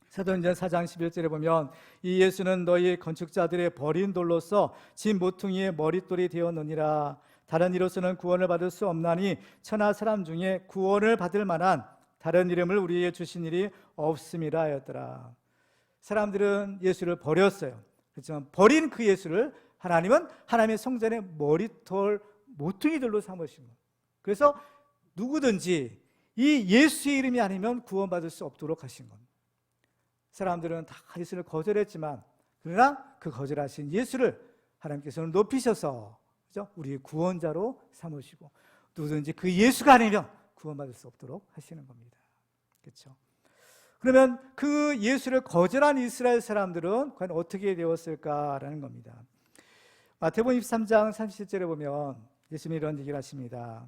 S1: 사도행전 4장 11절에 보면 이 예수는 너희 건축자들의 버린 돌로서 진 모퉁이의 머릿돌이 되었느니라. 다른 이로서는 구원을 받을 수 없나니 천하 사람 중에 구원을 받을 만한 다른 이름을 우리에게 주신 일이 없음이라 하였더라. 사람들은 예수를 버렸어요. 그렇지만 버린 그 예수를 하나님은 하나님의 성전의 머릿돌, 모퉁이들로 삼으신 거예요. 그래서 누구든지 이 예수의 이름이 아니면 구원받을 수 없도록 하신 겁니다. 사람들은 다 예수를 거절했지만 그러나 그 거절하신 예수를 하나님께서는 높이셔서 그렇죠? 우리의 구원자로 삼으시고 누구든지 그 예수가 아니면 구원받을 수 없도록 하시는 겁니다. 그렇죠? 그러면 그 예수를 거절한 이스라엘 사람들은 과연 어떻게 되었을까라는 겁니다. 마태복음 23장 30절에 보면 예수님이 이런 얘기를 하십니다.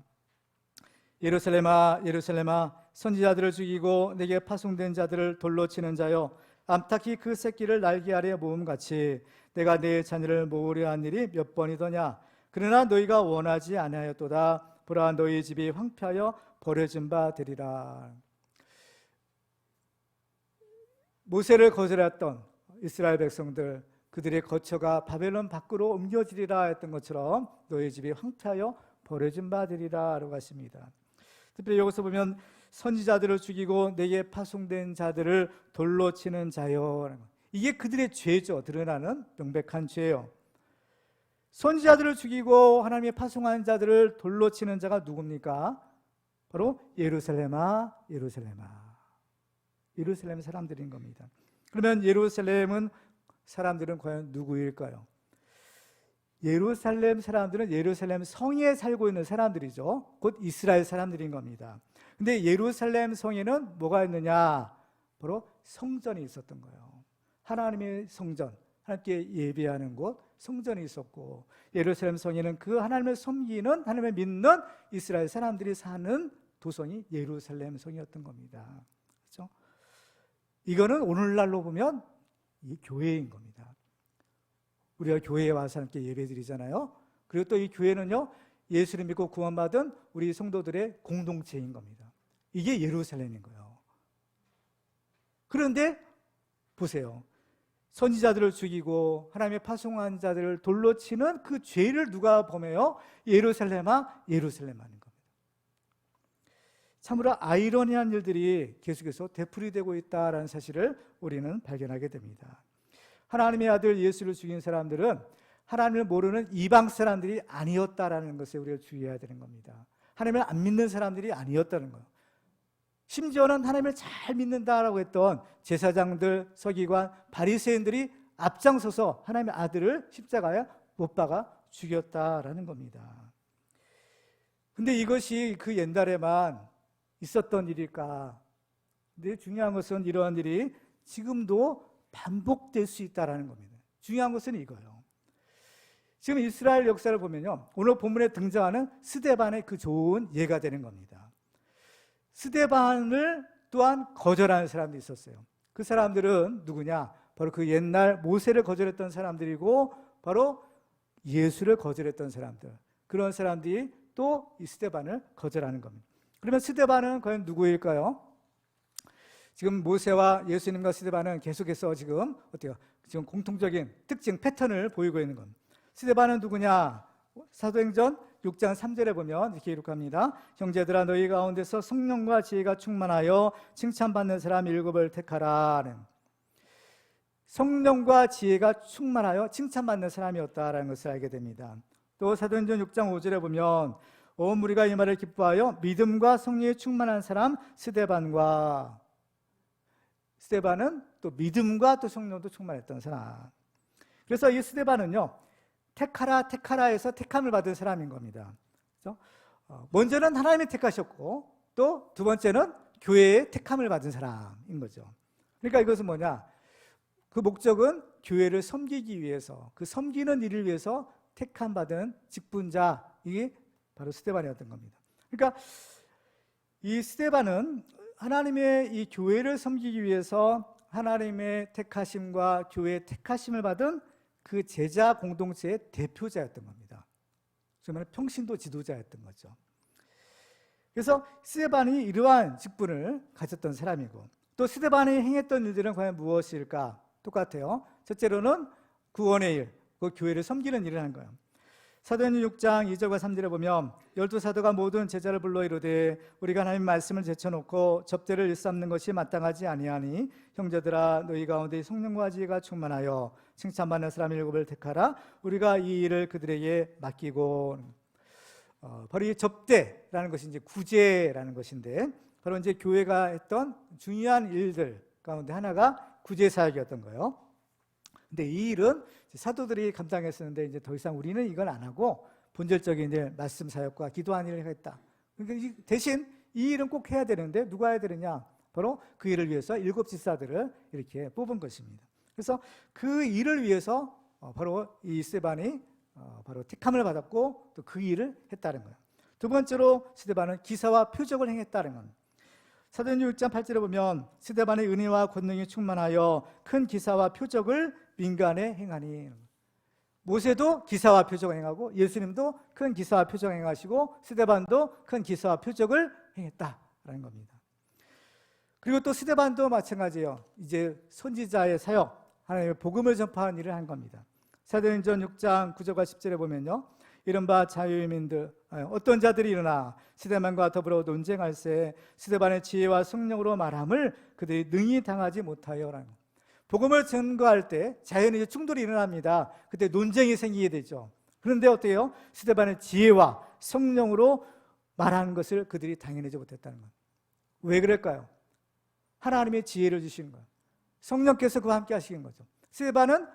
S1: 예루살렘아 예루살렘아 선지자들을 죽이고 내게 파송된 자들을 돌로 치는 자여 암탉이 그 새끼를 날개 아래 모음같이 내가 내 자녀를 모으려 한 일이 몇 번이더냐. 그러나 너희가 원하지 아니하였도다. 보라 너희 집이 황폐하여 버려진 바 되리라. 모세를 거절했던 이스라엘 백성들 그들의 거처가 바벨론 밖으로 옮겨지리라 했던 것처럼 너희 집이 황폐하여 버려진 바 되리라 라고 하십니다. 특별히 여기서 보면 선지자들을 죽이고 내게 파송된 자들을 돌로 치는 자여, 이게 그들의 죄죠. 드러나는 명백한 죄요. 선지자들을 죽이고 하나님의 파송한 자들을 돌로 치는 자가 누굽니까? 바로 예루살렘아 예루살렘아 예루살렘 사람들인 겁니다. 그러면 예루살렘은 사람들은 과연 누구일까요? 예루살렘 사람들은 예루살렘 성에 살고 있는 사람들이죠. 곧 이스라엘 사람들인 겁니다. 근데 예루살렘 성에는 뭐가 있느냐? 바로 성전이 있었던 거예요. 하나님의 성전, 하나님께 예배하는 곳, 성전이 있었고 예루살렘 성에는 그 하나님을 섬기는, 하나님을 믿는 이스라엘 사람들이 사는 도성이 예루살렘 성이었던 겁니다. 그렇죠? 이거는 오늘날로 보면 이 교회인 겁니다. 우리가 교회에 와서 함께 예배드리잖아요. 그리고 또 이 교회는요, 예수를 믿고 구원받은 우리 성도들의 공동체인 겁니다. 이게 예루살렘인 거예요. 그런데 보세요. 선지자들을 죽이고 하나님의 파송한 자들을 돌로 치는 그 죄를 누가 범해요? 예루살렘아 예루살렘 하는 겁니다. 참으로 아이러니한 일들이 계속해서 되풀이되고 있다는 사실을 우리는 발견하게 됩니다. 하나님의 아들 예수를 죽인 사람들은 하나님을 모르는 이방 사람들이 아니었다라는 것에 우리가 주의해야 되는 겁니다. 하나님을 안 믿는 사람들이 아니었다는 거예요. 심지어는 하나님을 잘 믿는다라고 했던 제사장들, 서기관, 바리새인들이 앞장서서 하나님의 아들을 십자가에 못 박아 죽였다라는 겁니다. 근데 이것이 그 옛날에만 있었던 일일까? 근데 중요한 것은 이러한 일이 지금도 반복될 수 있다라는 겁니다. 중요한 것은 이거예요. 지금 이스라엘 역사를 보면요, 오늘 본문에 등장하는 스데반의 그 좋은 예가 되는 겁니다. 스데반을 또한 거절하는 사람도 있었어요. 그 사람들은 누구냐? 바로 그 옛날 모세를 거절했던 사람들이고 바로 예수를 거절했던 사람들. 그런 사람들이 또 이 스데반을 거절하는 겁니다. 그러면 스데반은 과연 누구일까요? 지금 모세와 예수님과 스데반은 계속해서 지금 어때요? 지금 공통적인 특징 패턴을 보이고 있는 겁니다. 스데반은 누구냐? 사도행전 6장 3절에 보면 이렇게 기록합니다. 형제들아 너희 가운데서 성령과 지혜가 충만하여 칭찬받는 사람 7을 택하라. 성령과 지혜가 충만하여 칭찬받는 사람이었다라는 것을 알게 됩니다. 또 사도행전 6장 5절에 보면 온 무리가 이 말을 기뻐하여 믿음과 성령에 충만한 사람 스데반과, 스데반은 또 믿음과 또 성령도 충만했던 사람. 그래서 이 스데반은요, 테카라에서 택함을 받은 사람인 겁니다. 그렇죠? 먼저는 하나님이 택하셨고 또 두 번째는 교회의 택함을 받은 사람인 거죠. 그러니까 이것은 뭐냐? 그 목적은 교회를 섬기기 위해서, 그 섬기는 일을 위해서 택함 받은 직분자, 이게 바로 스데반이었던 겁니다. 그러니까 이 스데반은 하나님의 이 교회를 섬기기 위해서 하나님의 택하심과 교회의 택하심을 받은 그 제자 공동체의 대표자였던 겁니다. 정말 평신도 지도자였던 거죠. 그래서 스데반이 이러한 직분을 가졌던 사람이고, 또 스데반이 행했던 일들은 과연 무엇일까? 똑같아요. 첫째로는 구원의 일, 그 교회를 섬기는 일을 한 거예요. 사도행전 6장 2절과 3절에 보면 12사도가 모든 제자를 불러 이르되 우리가 하나님 말씀을 제쳐놓고 접대를 일삼는 것이 마땅하지 아니하니 형제들아 너희 가운데 성령과 지혜가 충만하여 칭찬받는 사람 7을 택하라. 우리가 이 일을 그들에게 맡기고, 바로 이 접대라는 것이 이제 구제라는 것인데, 바로 이제 교회가 했던 중요한 일들 가운데 하나가 구제 사역이었던 거예요. 근데 이 일은 사도들이 감당했었는데 이제 더 이상 우리는 이걸 안 하고 본질적인 이제 말씀 사역과 기도하는 일을 했다. 그러니까 대신 이 일은 꼭 해야 되는데 누가 해야 되느냐? 바로 그 일을 위해서 7 지사들을 이렇게 뽑은 것입니다. 그래서 그 일을 위해서 바로 이 스데반이 바로 택함을 받았고 또 그 일을 했다는 거예요. 두 번째로 스데반은 기사와 표적을 행했다는 겁니다. 사도행전 6장 8절에 보면 스데반의 은혜와 권능이 충만하여 큰 기사와 표적을 민간에 행하니, 모세도 기사와 표적을 행하고 예수님도 큰 기사와 표적을 행하시고 스데반도 큰 기사와 표적을 행했다라는 겁니다. 그리고 또 스데반도 마찬가지예요. 이제 선지자의 사역, 하나님의 복음을 전파하는 일을 한 겁니다. 사도행전 6장 9절과 10절에 보면요, 이른바 자유민들 어떤 자들이 일어나 스데반과 더불어 논쟁할세 스데반의 지혜와 성령으로 말함을 그들이 능히 당하지 못하여라는, 복음을 증거할 때 자연히 충돌이 일어납니다. 그때 논쟁이 생기게 되죠. 그런데 어때요? 스데반의 지혜와 성령으로 말하는 것을 그들이 당해내지 못했다는 거예요. 왜 그럴까요? 하나님의 지혜를 주시는 거예요. 성령께서 그와 함께 하시는 거죠. 스데반은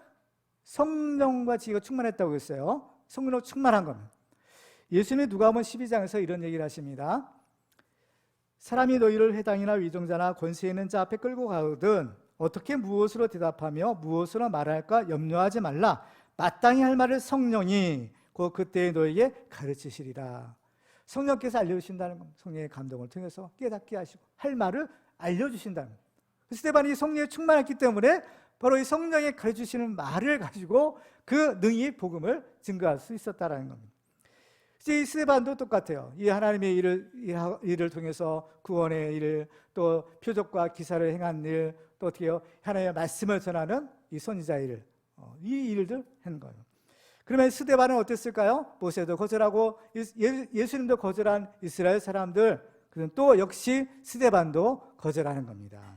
S1: 성령과 지혜가 충만했다고 했어요. 성령으로 충만한 겁니다. 예수님이 누가복음 12장에서 이런 얘기를 하십니다. 사람이 너희를 회당이나 위정자나 권세 있는 자 앞에 끌고 가거든 어떻게 무엇으로 대답하며 무엇으로 말할까 염려하지 말라. 마땅히 할 말을 성령이 곧 그때 너에게 가르치시리라. 성령께서 알려주신다는 겁니다. 성령의 감동을 통해서 깨닫게 하시고 할 말을 알려주신다는 겁니다. 스데반이 성령에 충만했기 때문에 바로 이 성령이 가르치시는 말을 가지고 그 능히 복음을 증거할 수 있었다는 겁니다. 이제 이 스데반도 똑같아요. 이 하나님의 일을 통해서 구원의 일을, 또 표적과 기사를 행한 일, 또 어떻게 해요? 하나님의 말씀을 전하는 이 선지자의 일, 이 일들 하는 거예요. 그러면 스데반은 어땠을까요? 모세도 거절하고 예수님도 거절한 이스라엘 사람들, 그는 또 역시 스데반도 거절하는 겁니다.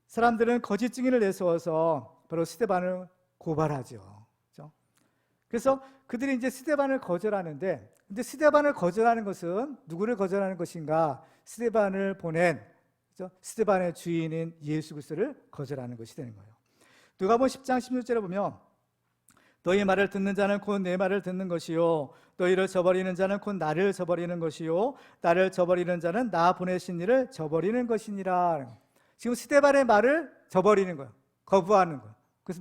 S1: 사람들은 거짓 증인을 내세워서 바로 스데반을 고발하죠. 그렇죠? 그래서 그들이 이제 스데반을 거절하는데, 근데 스데반을 거절하는 것은 누구를 거절하는 것인가? 스데반을 보낸, 그렇죠? 스데반의 주인인 예수 그리스도를 거절하는 것이 되는 거예요. 누가복음 10장 16절에 보면 너희 말을 듣는 자는 곧 내 말을 듣는 것이요 너희를 저버리는 자는 곧 나를 저버리는 것이요 나를 저버리는 자는 나 보내신 이를 저버리는 것이니라. 지금 스데반의 말을 저버리는 거예요. 거부하는 거예요. 그래서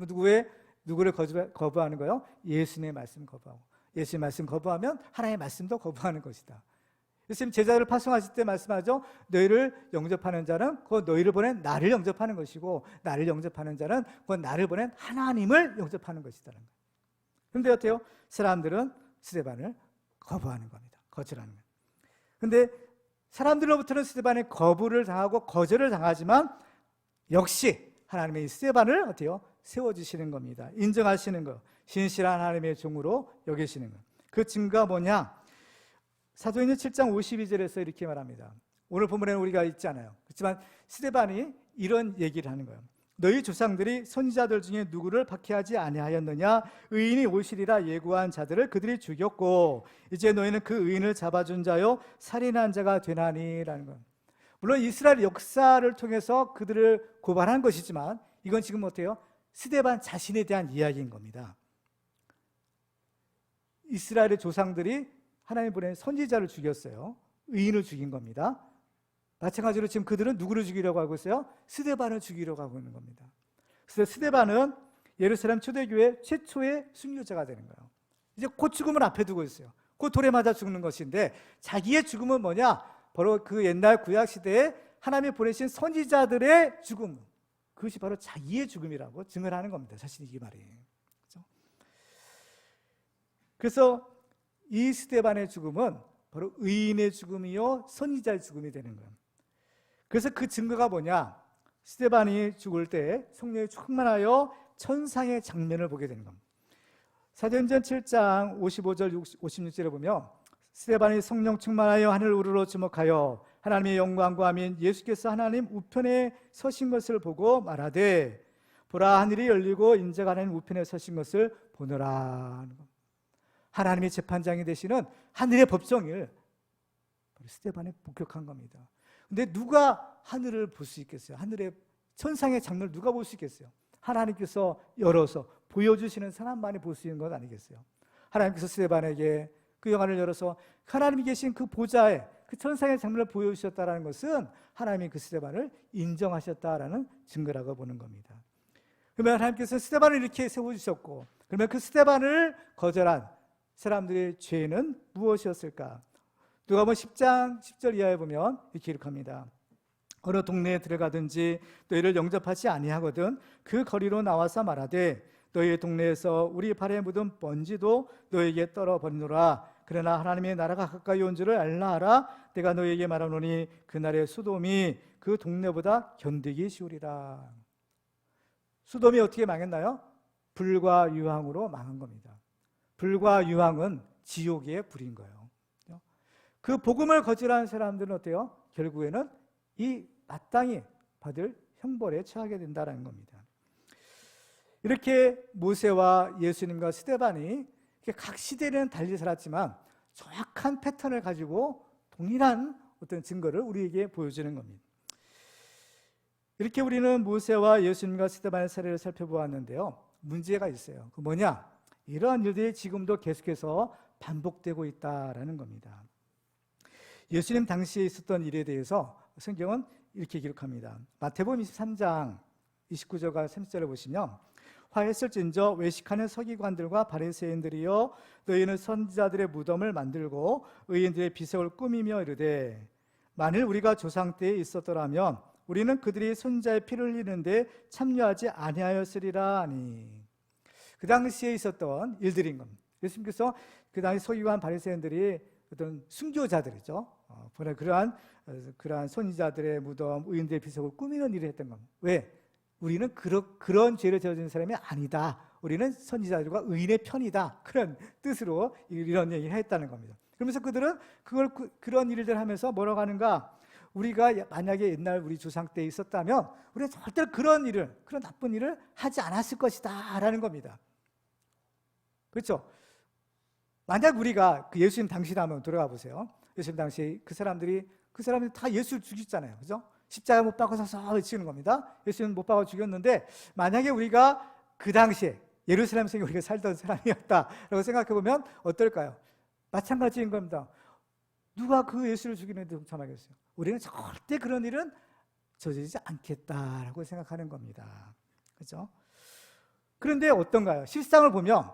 S1: 누구를 거부하는 거예요? 예수님의 말씀 거부하고, 예수님의 말씀 거부하면 하나님의 말씀도 거부하는 것이다. 예수님 제자들을 파송하실 때 말씀하죠. 너희를 영접하는 자는 곧 너희를 보낸 나를 영접하는 것이고, 나를 영접하는 자는 곧 나를 보낸 하나님을 영접하는 것이다는 거예요. 그런데 어때요? 사람들은 스데반을 거부하는 겁니다. 거절하는 거예요. 그런데 사람들로부터는 스데반의 거부를 당하고 거절을 당하지만 역시 하나님의 이 스데반을 어때요? 세워주시는 겁니다. 인정하시는 거, 신실한 하나님의 종으로 여기시는 거. 그 증거가 뭐냐? 사도행전 7장 52절에서 이렇게 말합니다. 오늘 본문에는 우리가 있잖아요. 그렇지만 스데반이 이런 얘기를 하는 거예요. 너희 조상들이 선지자들 중에 누구를 박해하지 아니하였느냐? 의인이 오시리라 예고한 자들을 그들이 죽였고 이제 너희는 그 의인을 잡아준 자요 살인한 자가 되나니라는 거예요. 물론 이스라엘 역사를 통해서 그들을 고발한 것이지만 이건 지금 어때요? 스데반 자신에 대한 이야기인 겁니다. 이스라엘의 조상들이 하나님 보낸 선지자를 죽였어요. 의인을 죽인 겁니다. 마찬가지로 지금 그들은 누구를 죽이려고 하고 있어요? 스데반을 죽이려고 하고 있는 겁니다. 그래서 스데반은 예루살렘 초대교회 최초의 순교자가 되는 거예요. 이제 곧 죽음을 앞에 두고 있어요. 곧 돌에 맞아 죽는 것인데 자기의 죽음은 뭐냐? 바로 그 옛날 구약 시대에 하나님이 보내신 선지자들의 죽음, 그것이 바로 자기의 죽음이라고 증언하는 겁니다. 자신이 이 말이. 그렇죠? 그래서 이 스데반의 죽음은 바로 의인의 죽음이요 선지자의 죽음이 되는 거예요. 그래서 그 증거가 뭐냐? 스데반이 죽을 때 성령이 충만하여 천상의 장면을 보게 되는 겁니다. 사도행전 7장 55절 56절에 보면 스데반이 성령 충만하여 하늘 우르르 주목하여 하나님의 영광과 아민 예수께서 하나님 우편에 서신 것을 보고 말하되 보라 하늘이 열리고 인자가 하나님 우편에 서신 것을 보노라. 하나님의 재판장이 되시는 하늘의 법정을 스데반이 목격한 겁니다. 근데 누가 하늘을 볼 수 있겠어요? 하늘의 천상의 장면을 누가 볼 수 있겠어요? 하나님께서 열어서 보여주시는 사람만이 볼 수 있는 것 아니겠어요? 하나님께서 스데반에게 그 영안을 열어서 하나님이 계신 그 보좌에 그 천상의 장면을 보여주셨다는 것은 하나님이 그 스데반을 인정하셨다라는 증거라고 보는 겁니다. 그러면 하나님께서 스데반을 이렇게 세워주셨고, 그러면 그 스데반을 거절한 사람들의 죄는 무엇이었을까? 누가복음 10장 10절 이하에 보면 이렇게 기록합니다. 어느 동네에 들어가든지 너희를 영접하지 아니하거든 그 거리로 나와서 말하되 너희의 동네에서 우리 발에 묻은 먼지도 너희에게 떨어버리노라. 그러나 하나님의 나라가 가까이 온 줄을 알라 하라. 내가 너희에게 말하노니 그날의 소돔이 그 동네보다 견디기 쉬우리라. 소돔이 어떻게 망했나요? 불과 유황으로 망한 겁니다. 불과 유황은 지옥의 불인 거예요. 그 복음을 거절한 사람들은 어때요? 결국에는 이 마땅히 받을 형벌에 처하게 된다는 겁니다. 이렇게 모세와 예수님과 스데반이 각 시대는 달리 살았지만 정확한 패턴을 가지고 동일한 어떤 증거를 우리에게 보여주는 겁니다. 이렇게 우리는 모세와 예수님과 스데반의 사례를 살펴보았는데요. 문제가 있어요. 그 뭐냐? 이러한 일들이 지금도 계속해서 반복되고 있다라는 겁니다. 예수님 당시에 있었던 일에 대해서 성경은 이렇게 기록합니다. 마태복음 23장 29절과 30절을 보시면 화했을진저 외식하는 서기관들과 바리새인들이여 너희는 선지자들의 무덤을 만들고 의인들의 비석을 꾸미며 이르되 만일 우리가 조상 때에 있었더라면 우리는 그들이 선지자의 피를 흘리는데 참여하지 아니하였으리라 하니. 그 당시에 있었던 일들인 겁니다. 예수님께서 그 당시 서기관 바리새인들이 어떤 순교자들이죠. 그러한 선지자들의 무덤, 의인들의 비석을 꾸미는 일을 했던 겁니다. 왜? 우리는 그런 죄를 저지른 사람이 아니다. 우리는 선지자들과 의인의 편이다. 그런 뜻으로 이런 얘기를 했다는 겁니다. 그러면서 그들은 그런 일을 하면서 뭐라고 하는가? 우리가 만약에 옛날 우리 조상 때 있었다면 우리는 절대로 그런 나쁜 일을 하지 않았을 것이다 라는 겁니다. 그렇죠? 만약 우리가 그 예수님 당시라면 돌아가 보세요. 예수님 당시 그 사람들이 다 예수를 죽였잖아요. 그죠? 십자가 못 박아서 외치는 겁니다. 예수님 못 박아 죽였는데 만약에 우리가 그 당시에 예루살렘에서 우리가 살던 사람이었다라고 생각해 보면 어떨까요? 마찬가지인 겁니다. 누가 그 예수를 죽이는데 동참하겠어요? 우리는 절대 그런 일은 저지르지 않겠다라고 생각하는 겁니다. 그렇죠? 그런데 어떤가요? 실상을 보면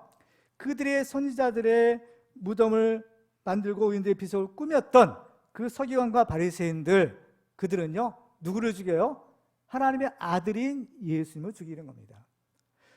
S1: 그들의 선지자들의 무덤을 만들고 의인들의 비석을 꾸몄던 그 서기관과 바리새인들, 그들은요 누구를 죽여요? 하나님의 아들인 예수님을 죽이는 겁니다.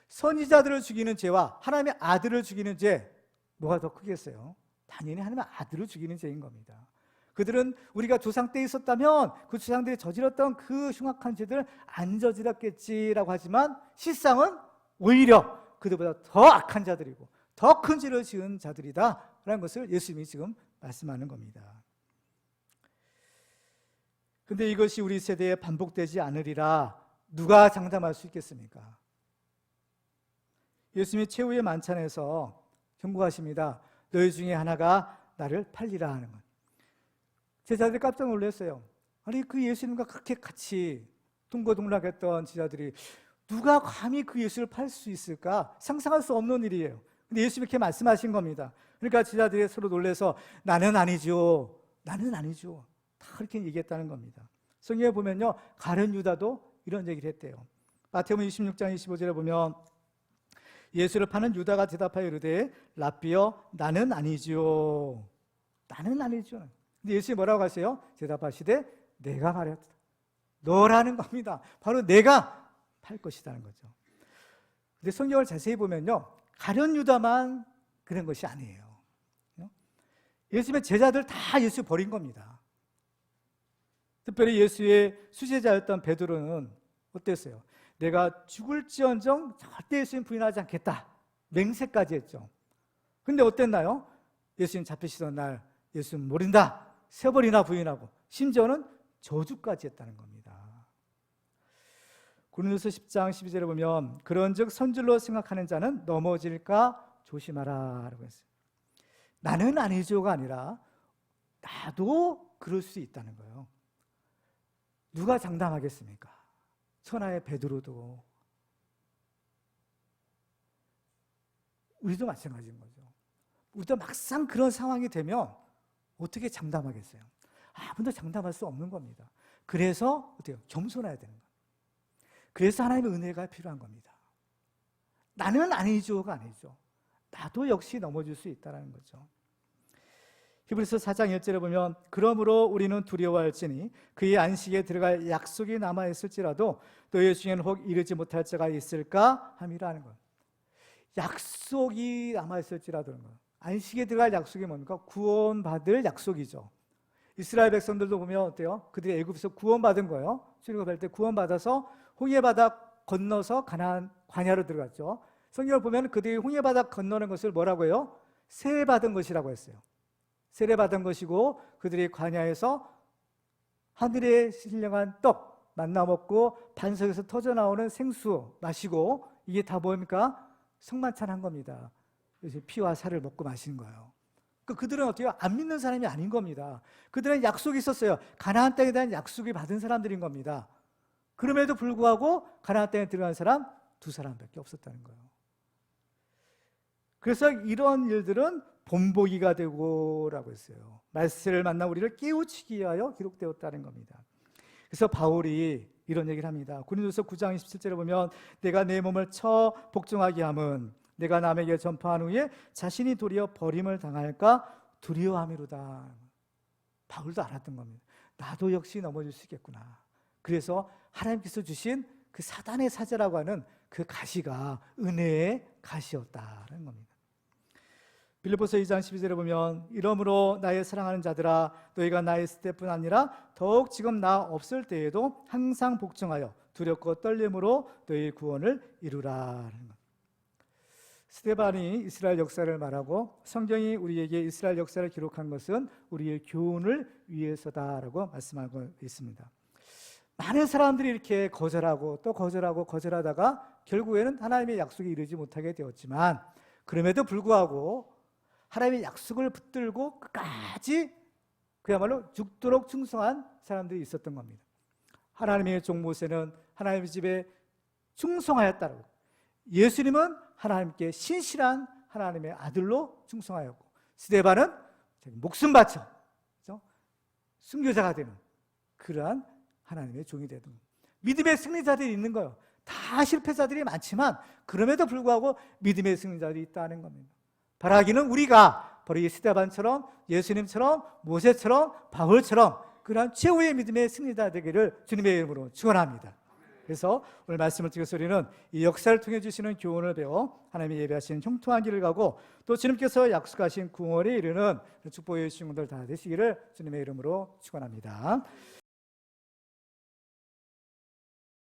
S1: 선지자들을 죽이는 죄와 하나님의 아들을 죽이는 죄, 뭐가 더 크겠어요? 당연히 하나님의 아들을 죽이는 죄인 겁니다. 그들은 우리가 조상 때 있었다면 그 조상들이 저질렀던 그 흉악한 죄들 안 저질렀겠지라고 하지만 실상은 오히려 그들보다 더 악한 자들이고 더 큰 죄를 지은 자들이다라는 것을 예수님이 지금 말씀하는 겁니다. 그런데 이것이 우리 세대에 반복되지 않으리라 누가 장담할 수 있겠습니까? 예수님이 최후의 만찬에서 경고하십니다. 너희 중에 하나가 나를 팔리라 하는 것. 제자들이 깜짝 놀랐어요. 아니 그 예수님과 그렇게 같이 동거동락했던 제자들이 누가 감히 그 예수를 팔 수 있을까? 상상할 수 없는 일이에요. 근데 예수님이 이렇게 말씀하신 겁니다. 그러니까 제자들이 서로 놀라서 나는 아니죠. 다 그렇게 얘기했다는 겁니다. 성경에 보면요 가룟 유다도 이런 얘기를 했대요. 마태복음 26장 25절에 보면 예수를 파는 유다가 대답하여 이르되 랍비여 나는 아니지요. 근데 예수님이 뭐라고 하세요? 대답하시되 내가 말했다. 너라는 겁니다. 바로 내가 팔 것이라는 거죠. 근데 성경을 자세히 보면요 가룟 유다만 그런 것이 아니에요. 예수님의 제자들 다 예수 버린 겁니다. 특별히 예수의 수제자였던 베드로는 어땠어요? 내가 죽을지언정 절대 예수님 부인하지 않겠다. 맹세까지 했죠. 근데 어땠나요? 예수님 잡히시던 날 예수님 모른다. 3번이나 부인하고 심지어는 저주까지 했다는 겁니다. 고린도서 10장 12절에 보면 그런즉 선줄로 생각하는 자는 넘어질까 조심하라 라고 했어요. 나는 아니죠가 아니라 나도 그럴 수 있다는 거예요. 누가 장담하겠습니까? 천하의 베드로도 우리도 마찬가지인 거죠. 우리도 막상 그런 상황이 되면 어떻게 장담하겠어요? 아무도 장담할 수 없는 겁니다. 그래서 어때요? 겸손해야 되는 거예요. 그래서 하나님의 은혜가 필요한 겁니다. 나는 아니죠가 아니죠. 나도 역시 넘어질 수 있다는 거죠. 히브리서 4장 1절에 보면 그러므로 우리는 두려워할지니 그의 안식에 들어갈 약속이 남아있을지라도 너희 중에는 혹 이르지 못할 자가 있을까 함이라는 것. 약속이 남아있을지라도 안식에 들어갈 약속이 뭡니까? 구원받을 약속이죠. 이스라엘 백성들도 보면 어때요? 그들이 애굽에서 구원받은 거예요. 출애굽할 때 구원받아서 홍해바다 건너서 가나안 광야로 들어갔죠. 성경을 보면 그들이 홍해바다 건너는 것을 뭐라고 해요? 세례받은 것이라고 했어요. 세례받은 것이고 그들이 광야에서 하늘에 신령한 떡 만나 먹고 반석에서 터져나오는 생수 마시고 이게 다 뭡니까? 성만찬한 겁니다. 그래서 피와 살을 먹고 마시는 거예요. 그들은 어떻게 안 믿는 사람이 아닌 겁니다. 그들은 약속이 있었어요. 가나안 땅에 대한 약속이 받은 사람들인 겁니다. 그럼에도 불구하고 가나안 땅에 들어간 사람 2사람밖에 없었다는 거예요. 그래서 이런 일들은 본보기가 되고라고 했어요. 말세를 만나 우리를 깨우치기 위하여 기록되었다는 겁니다. 그래서 바울이 이런 얘기를 합니다. 고린도서 9장 27절에 보면 내가 내 몸을 쳐 복종하게 함은 내가 남에게 전파한 후에 자신이 도리어 버림을 당할까 두려워함이로다. 바울도 알았던 겁니다. 나도 역시 넘어질 수 있겠구나. 그래서 하나님께서 주신 그 사단의 사자라고 하는 그 가시가 은혜의 가시였다는 겁니다. 빌립보서 2장 12절에 보면 이러므로 나의 사랑하는 자들아 너희가 나 있을 때뿐 아니라 더욱 지금 나 없을 때에도 항상 복종하여 두렵고 떨림으로 너희 구원을 이루라. 스데반이 이스라엘 역사를 말하고 성경이 우리에게 이스라엘 역사를 기록한 것은 우리의 교훈을 위해서다라고 말씀하고 있습니다. 많은 사람들이 이렇게 거절하고 또 거절하다가 결국에는 하나님의 약속에 이르지 못하게 되었지만 그럼에도 불구하고 하나님의 약속을 붙들고 끝까지 그야말로 죽도록 충성한 사람들이 있었던 겁니다. 하나님의 종 모세는 하나님의 집에 충성하였다고, 예수님은 하나님께 신실한 하나님의 아들로 충성하였고, 스데반은 목숨 바쳐 순교자가 되는 그러한 하나님의 종이 되는 겁니다. 믿음의 승리자들이 있는 거예요. 다 실패자들이 많지만 그럼에도 불구하고 믿음의 승리자들이 있다는 겁니다. 바라기는 우리가 바로 이 스데반처럼 예수님처럼 모세처럼 바울처럼 그러한 최후의 믿음의 승리자 되기를 주님의 이름으로 축원합니다. 그래서 오늘 말씀을 통해서 우리는 이 역사를 통해 주시는 교훈을 배워 하나님이 예배하시는 형통한 길을 가고 또 주님께서 약속하신 구원에 이르는 축복의 주신 분들 다 되시기를 주님의 이름으로 축원합니다.